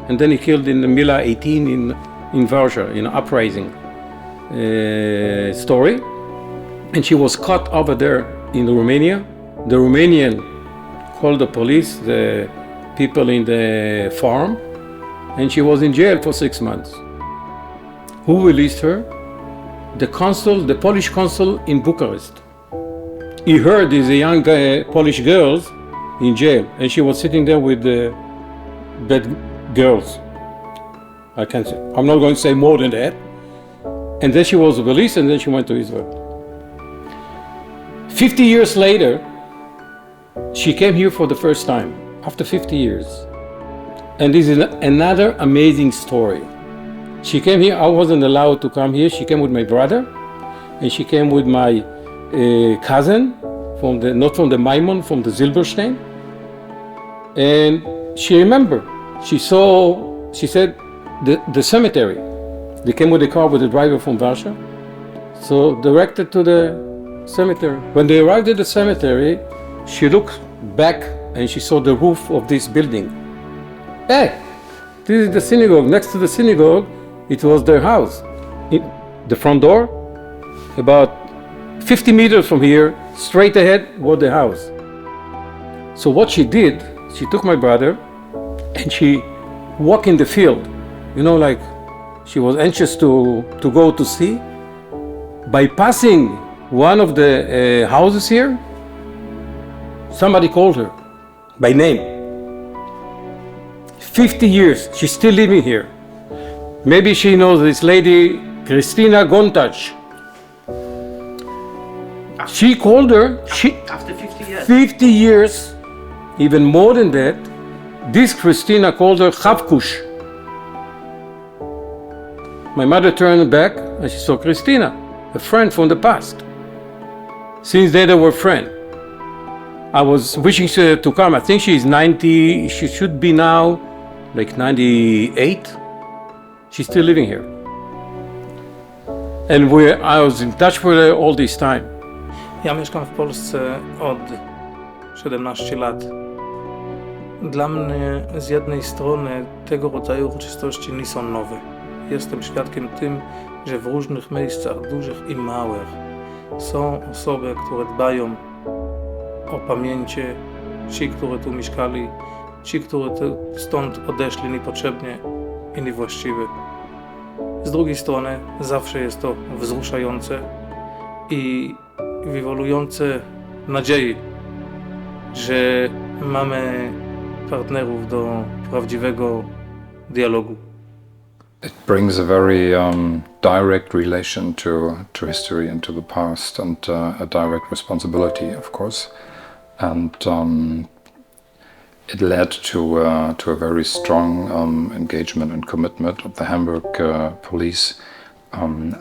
And then he killed in the Mila 18 in Warsaw, in an uprising story. And she was caught over there in Romania. The Romanian called the police, the people in the farm, and she was in jail for 6 months. Who released her? The consul, the Polish consul in Bucharest. He heard these young Polish girls in jail, and she was sitting there with the bad girls. I'm not going to say more than that. And then she was released, and then she went to Israel. 50 years later, she came here for the first time, after 50 years. And this is another amazing story. She came here, I wasn't allowed to come here. She came with my brother, and she came with my cousin, not from the Maimon, from the Zilberstein. And she remembered, she said, the cemetery. They came with a car with the driver from Warsaw, so directed to the cemetery. When they arrived at the cemetery, she looked back and she saw the roof of this building. Hey, this is the synagogue. Next to the synagogue, it was their house. The front door, about 50 meters from here, straight ahead was the house. So what she did, she took my brother and she walked in the field, like she was anxious to go to see. By passing one of the houses here, somebody called her by name. 50 years, she's still living here. Maybe she knows this lady, Kristina Gontach. She called her. After 50 years. 50 years, even more than that, this Kristina called her Chavkush. My mother turned back and she saw Kristina, a friend from the past. Since then they were friends. I was wishing her to come. I think she's 90, she should be now like 98. She's still living here. And I was in touch with her all this time. Ja mieszkam w Polsce od 17 lat. Dla mnie z jednej strony tego rodzaju uroczystości nie są nowe. Jestem świadkiem tym, że w różnych miejscach, dużych i małych, są osoby, które dbają o pamięcie, ci, którzy tu mieszkali, ci, którzy stąd odeszli niepotrzebnie i niewłaściwie. Z drugiej strony zawsze jest to wzruszające i wywołujące nadziei, że mamy partnerów do prawdziwego dialogu. It brings a very direct relation to history and to the past, and a direct responsibility, of course. And it led to a very strong engagement and commitment of the Hamburg police,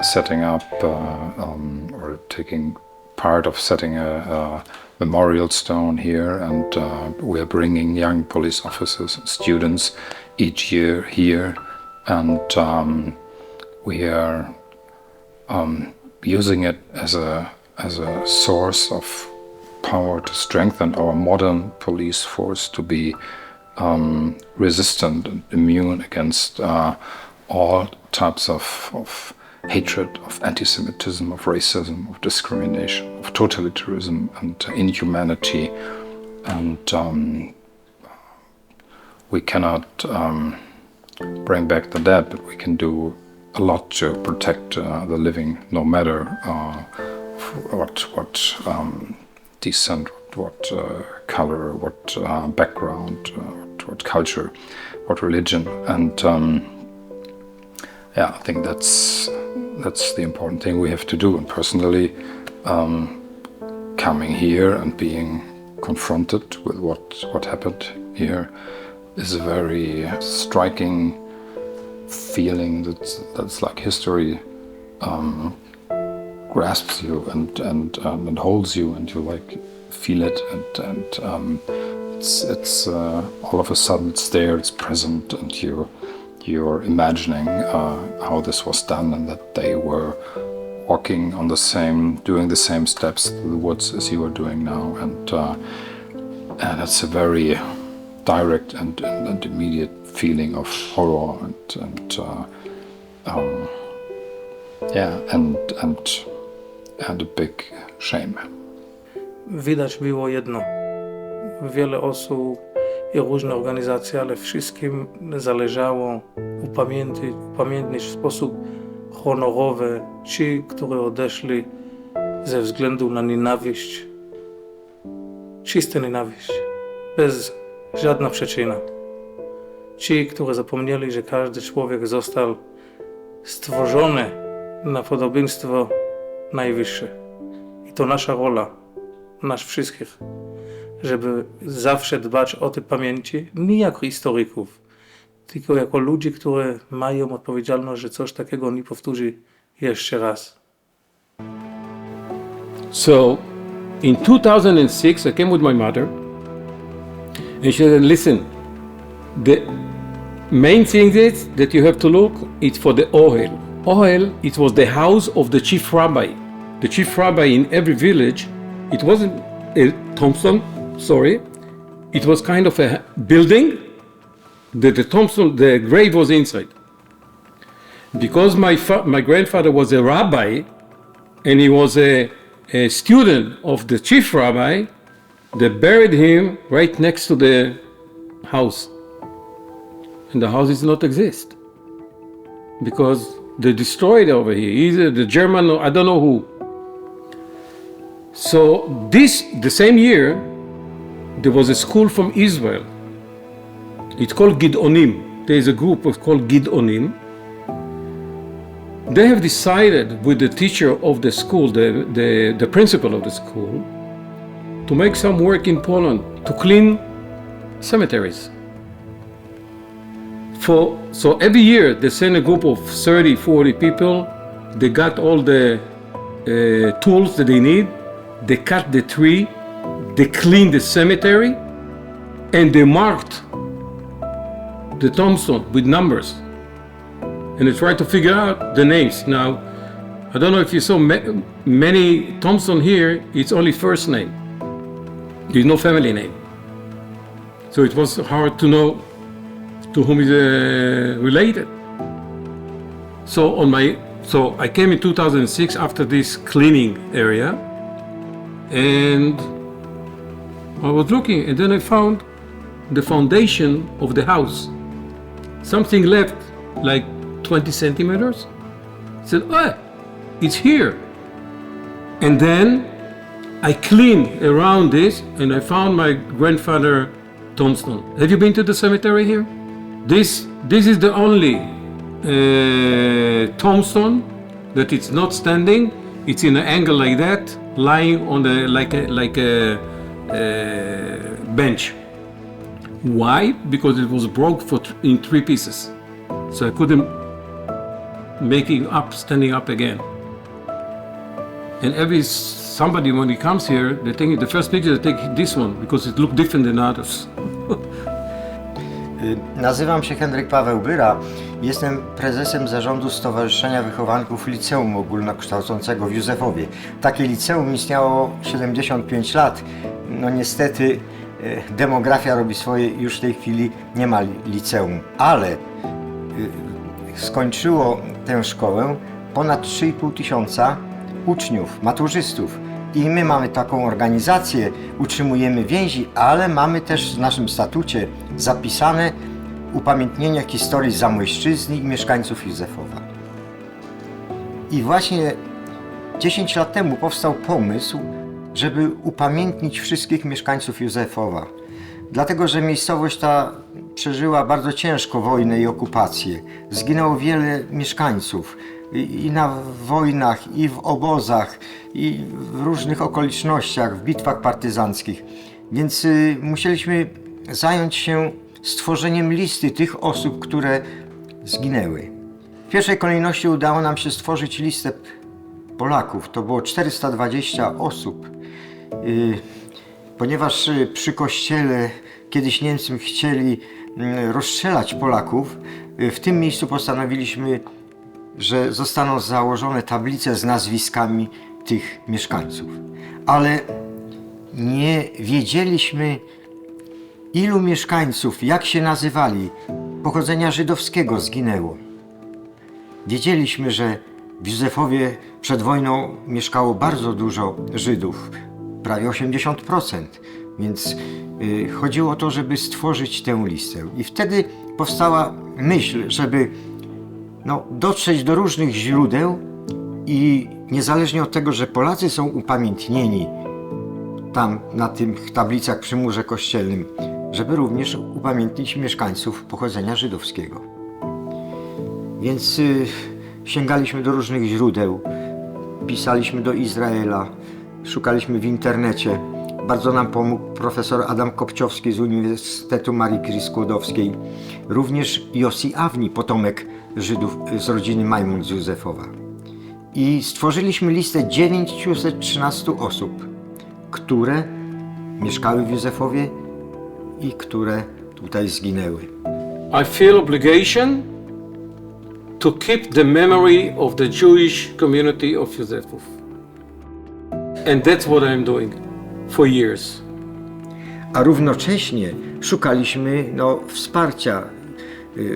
setting up or taking part of setting a memorial stone here, and we're bringing young police officers and students each year here, and we are using it as a source of power to strengthen our modern police force to be resistant and immune against all types of hatred, of anti-Semitism, of racism, of discrimination, of totalitarianism and inhumanity. And we cannot bring back the dead, but we can do a lot to protect the living, no matter what descent, what color, what background, what culture, what religion. And yeah, I think that's the important thing we have to do. And personally, coming here and being confronted with what happened here is a very striking feeling that's like history grasps you and holds you, and you like feel it, and it's all of a sudden it's there, it's present, and you're imagining how this was done, and that they were walking on doing the same steps through the woods as you are doing now, and it's a very direct and immediate feeling of horror and a big shame. Widać było jedno. Wiele osób i różne organizacje, ale wszystkim zależało upamiętnić w sposób honorowy ci, którzy odeszli ze względu na nienawiść. Czysta nienawiść, bez żadna przyczyna. Ci, którzy zapomnieli, że każdy człowiek został stworzony na podobieństwo najwyższe. I to nasza rola, nas wszystkich, żeby zawsze dbać o te pamięci, nie jako historyków, tylko jako ludzi, którzy mają odpowiedzialność, że coś takiego nie powtórzy jeszcze raz. So, in 2006, I came with my mother, and she said, listen, the main thing is that you have to look, it's for the Ohel. Ohel, it was the house of the chief rabbi. The chief rabbi in every village, it wasn't a tombstone, sorry, it was kind of a building that the tombstone, the grave was inside. Because my grandfather was a rabbi, and he was a student of the chief rabbi, they buried him right next to the house. And the house does not exist because they destroyed it over here. Either the German, or I don't know who. So the same year, there was a school from Israel. It's called Gidonim. There is a group called Gidonim. They have decided with the teacher of the school, the principal of the school, to make some work in Poland to clean cemeteries. So every year they send a group of 30, 40 people. They got all the tools that they need. They cut the tree, they cleaned the cemetery, and they marked the tombstone with numbers. And they tried to figure out the names. Now, I don't know if you saw many tombstone here, it's only first name. There's no family name. So it was hard to know to whom is related. So I came in 2006 after this cleaning area, and I was looking, and then I found the foundation of the house. Something left like 20 centimeters. I said, oh, it's here. And then I cleaned around this, and I found my grandfather's tombstone. Have you been to the cemetery here? This is the only tombstone that it's not standing. It's in an angle like that, lying on the like a bench. Why? Because it was broke in 3 pieces, so I couldn't make it up, standing up again. And somebody when he comes here, they think the first picture they take this one because it looked different than others. Nazywam się Henryk Paweł Byra. Jestem prezesem zarządu Stowarzyszenia Wychowanków Liceum Ogólnokształcącego w Józefowie. Takie liceum istniało 75 lat. No niestety demografia robi swoje, już w tej chwili nie ma liceum, ale skończyło tę szkołę ponad 3,5 tysiąca uczniów, maturzystów. I my mamy taką organizację, utrzymujemy więzi, ale mamy też w naszym statucie zapisane upamiętnienie historii Zamojszczyzny i mieszkańców Józefowa. I właśnie 10 lat temu powstał pomysł, żeby upamiętnić wszystkich mieszkańców Józefowa. Dlatego, że miejscowość ta przeżyła bardzo ciężko wojnę i okupację. Zginęło wiele mieszkańców i na wojnach, i w obozach, i w różnych okolicznościach, w bitwach partyzanckich. Więc musieliśmy zająć się stworzeniem listy tych osób, które zginęły. W pierwszej kolejności udało nam się stworzyć listę Polaków. To było 420 osób. Ponieważ przy kościele kiedyś Niemcy chcieli rozstrzelać Polaków, w tym miejscu postanowiliśmy, że zostaną założone tablice z nazwiskami tych mieszkańców. Ale nie wiedzieliśmy, ilu mieszkańców, jak się nazywali, pochodzenia żydowskiego zginęło. Wiedzieliśmy, że w Józefowie przed wojną mieszkało bardzo dużo Żydów, prawie 80%, więc chodziło o to, żeby stworzyć tę listę. I wtedy powstała myśl, żeby dotrzeć do różnych źródeł i niezależnie od tego, że Polacy są upamiętnieni tam na tych tablicach przy murze kościelnym, żeby również upamiętnić mieszkańców pochodzenia żydowskiego. Więc sięgaliśmy do różnych źródeł, pisaliśmy do Izraela, szukaliśmy w internecie. Bardzo nam pomógł profesor Adam Kopciowski z Uniwersytetu Marii Curie Skłodowskiej. Również Yossi Awni, potomek Żydów z rodziny Majmund z Józefowa. I stworzyliśmy listę 913 osób, które mieszkały w Józefowie i które tutaj zginęły. I feel obligation to keep the memory of the Jewish community of Józefów. And that's what I'm doing for years. A równocześnie szukaliśmy wsparcia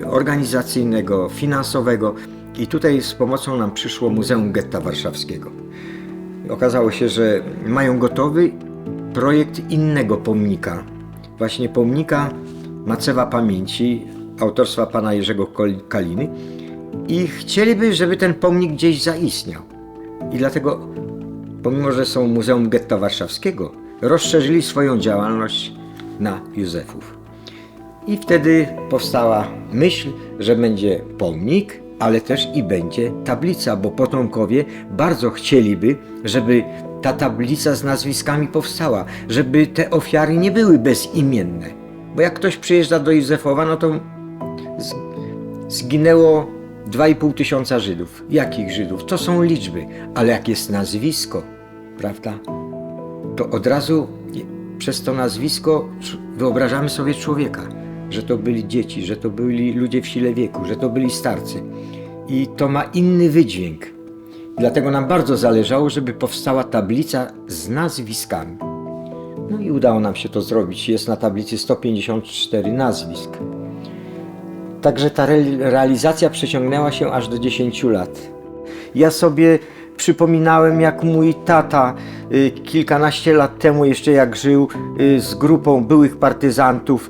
organizacyjnego, finansowego i tutaj z pomocą nam przyszło Muzeum Getta Warszawskiego. Okazało się, że mają gotowy projekt innego pomnika, właśnie pomnika Macewa Pamięci autorstwa pana Jerzego Kaliny i chcieliby, żeby ten pomnik gdzieś zaistniał. I dlatego, pomimo że są Muzeum Getta Warszawskiego, rozszerzyli swoją działalność na Józefów. I wtedy powstała myśl, że będzie pomnik, ale też i będzie tablica, bo potomkowie bardzo chcieliby, żeby ta tablica z nazwiskami powstała, żeby te ofiary nie były bezimienne. Bo jak ktoś przyjeżdża do Józefowa, no to zginęło 2,5 tysiąca Żydów. Jakich Żydów? To są liczby, ale jak jest nazwisko, prawda, to od razu przez to nazwisko wyobrażamy sobie człowieka, że to byli dzieci, że to byli ludzie w sile wieku, że to byli starcy. I to ma inny wydźwięk. Dlatego nam bardzo zależało, żeby powstała tablica z nazwiskami. No i udało nam się to zrobić. Jest na tablicy 154 nazwisk. Także ta realizacja przeciągnęła się aż do 10 lat. Ja sobie przypominałem, jak mój tata kilkanaście lat temu, jeszcze jak żył, z grupą byłych partyzantów,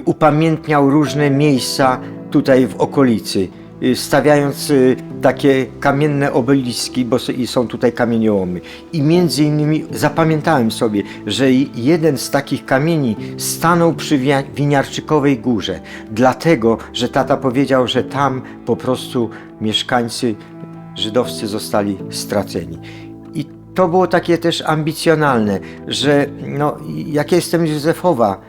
upamiętniał różne miejsca tutaj w okolicy, stawiając takie kamienne obeliski, bo są tutaj kamieniołomy. I między innymi zapamiętałem sobie, że jeden z takich kamieni stanął przy Winiarczykowej Górze, dlatego, że tata powiedział, że tam po prostu mieszkańcy żydowscy zostali straceni. I to było takie też ambicjonalne, że jak jestem z Józefowa,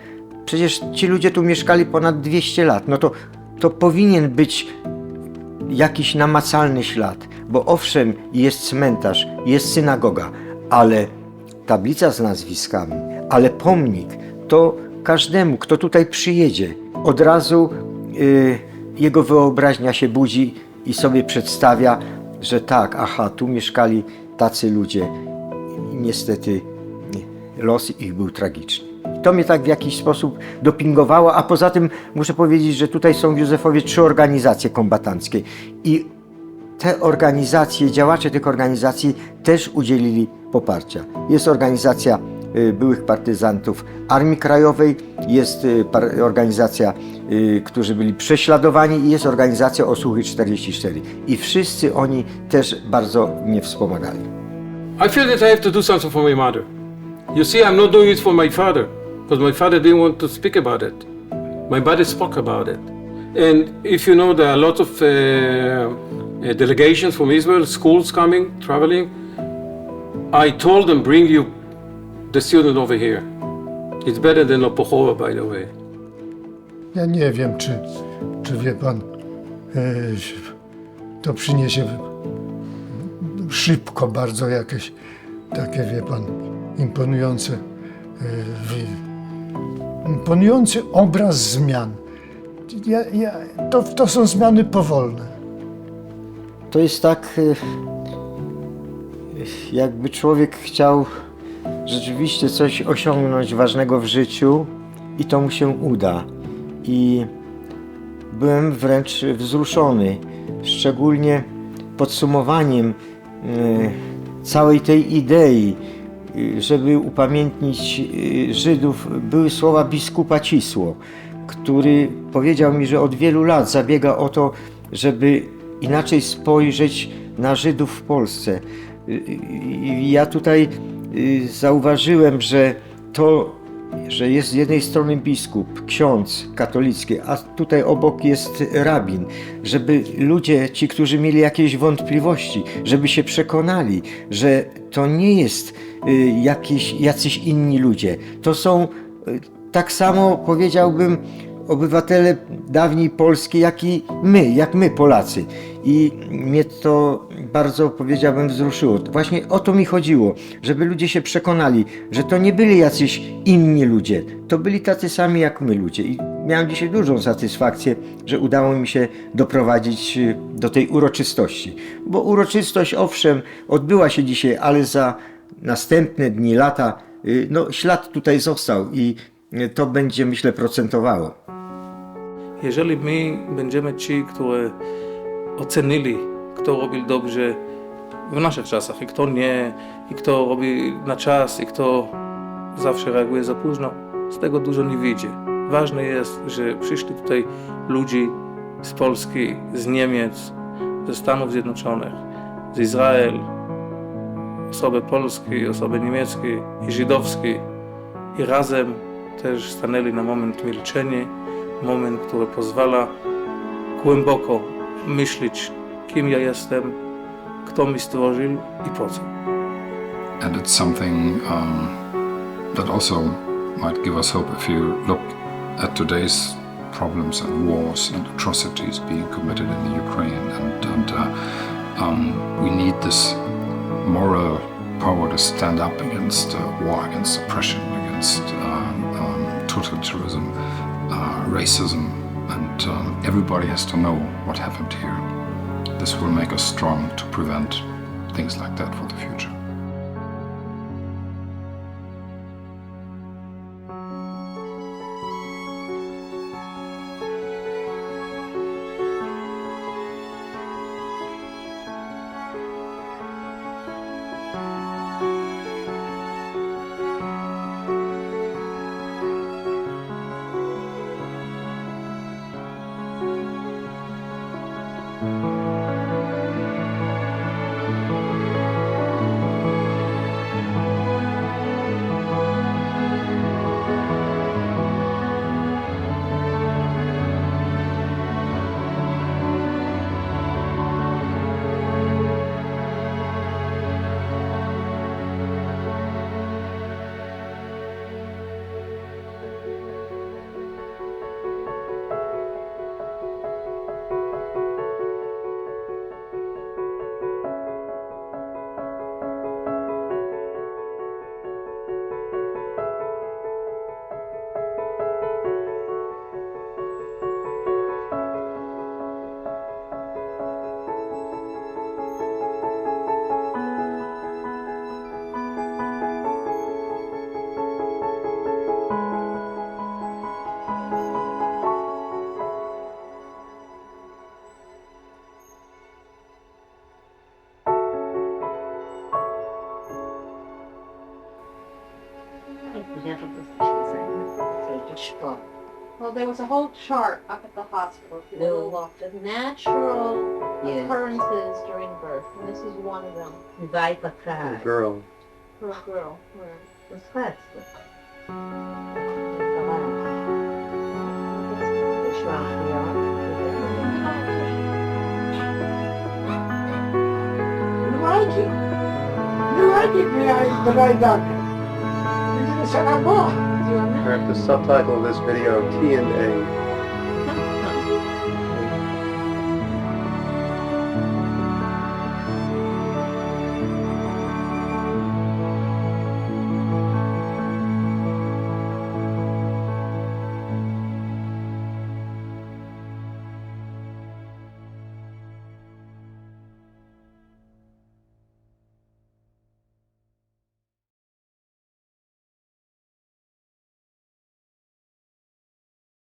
przecież ci ludzie tu mieszkali ponad 200 lat, to powinien być jakiś namacalny ślad, bo owszem, jest cmentarz, jest synagoga, ale tablica z nazwiskami, ale pomnik, to każdemu, kto tutaj przyjedzie, od razu jego wyobraźnia się budzi i sobie przedstawia, że tak, aha, tu mieszkali tacy ludzie. I niestety los ich był tragiczny. To mnie tak w jakiś sposób dopingowało, a poza tym muszę powiedzieć, że tutaj są w Józefowie 3 organizacje kombatanckie i te organizacje, działacze tych organizacji też udzielili poparcia. Jest organizacja byłych partyzantów Armii Krajowej, jest organizacja, którzy byli prześladowani i jest organizacja Osuchy 44. I wszyscy oni też bardzo mnie wspomagali. I feel that I have to do something for my mother. You see, I'm not doing it for my father, because my father didn't want to speak about it. My mother spoke about it. And if you know, there are a lot of delegations from Israel, schools coming, traveling. I told them, bring you the student over here. It's better than Opochowa, by the way. Ja nie wiem, czy wie pan, to przyniesie szybko bardzo jakieś takie, wie pan, imponujący obraz zmian. To są zmiany powolne. To jest tak, jakby człowiek chciał rzeczywiście coś osiągnąć ważnego w życiu i to mu się uda. I byłem wręcz wzruszony, szczególnie podsumowaniem całej tej idei, żeby upamiętnić Żydów, były słowa biskupa Cisło, który powiedział mi, że od wielu lat zabiega o to, żeby inaczej spojrzeć na Żydów w Polsce. I ja tutaj zauważyłem, że jest z jednej strony biskup, ksiądz katolicki, a tutaj obok jest rabin, żeby ludzie, ci, którzy mieli jakieś wątpliwości, żeby się przekonali, że to nie jest jacyś inni ludzie. To są tak samo, powiedziałbym, obywatele dawniej Polski, jak my Polacy. I mnie to bardzo, powiedziałbym, wzruszyło. Właśnie o to mi chodziło, żeby ludzie się przekonali, że to nie byli jacyś inni ludzie, to byli tacy sami jak my ludzie. I miałem dzisiaj dużą satysfakcję, że udało mi się doprowadzić do tej uroczystości. Bo uroczystość, owszem, odbyła się dzisiaj, ale za następne dni, lata, no, ślad tutaj został i to będzie, myślę, procentowało. Jeżeli my będziemy ci, którzy ocenili, kto robił dobrze w naszych czasach i kto nie, i kto robi na czas, i kto zawsze reaguje za późno, z tego dużo nie wyjdzie. Ważne jest, że przyszli tutaj ludzie z Polski, z Niemiec, ze Stanów Zjednoczonych, z Izraela, osoby polskie, osoby niemieckie i żydowskie i razem też stanęli na moment milczenia, moment, który pozwala głęboko myśleć, kim ja jestem, kto mi stworzył i po co. And it's something that also might give us hope if you look at today's problems and wars and atrocities being committed in the Ukraine. And we need this moral power to stand up against war, against oppression, against totalitarianism, racism, and everybody has to know what happened here. This will make us strong to prevent things like that for the future. Which book? Well, there was a whole chart up at the hospital. If you No. will look, the natural Yes. occurrences during birth, and this is one of them Vai pra cá. Girl. for a girl. Where Os fatos. You like it? You like it, the right doctor? You didn't say I'm wrong. do you remember? The subtitle of this video, T&A.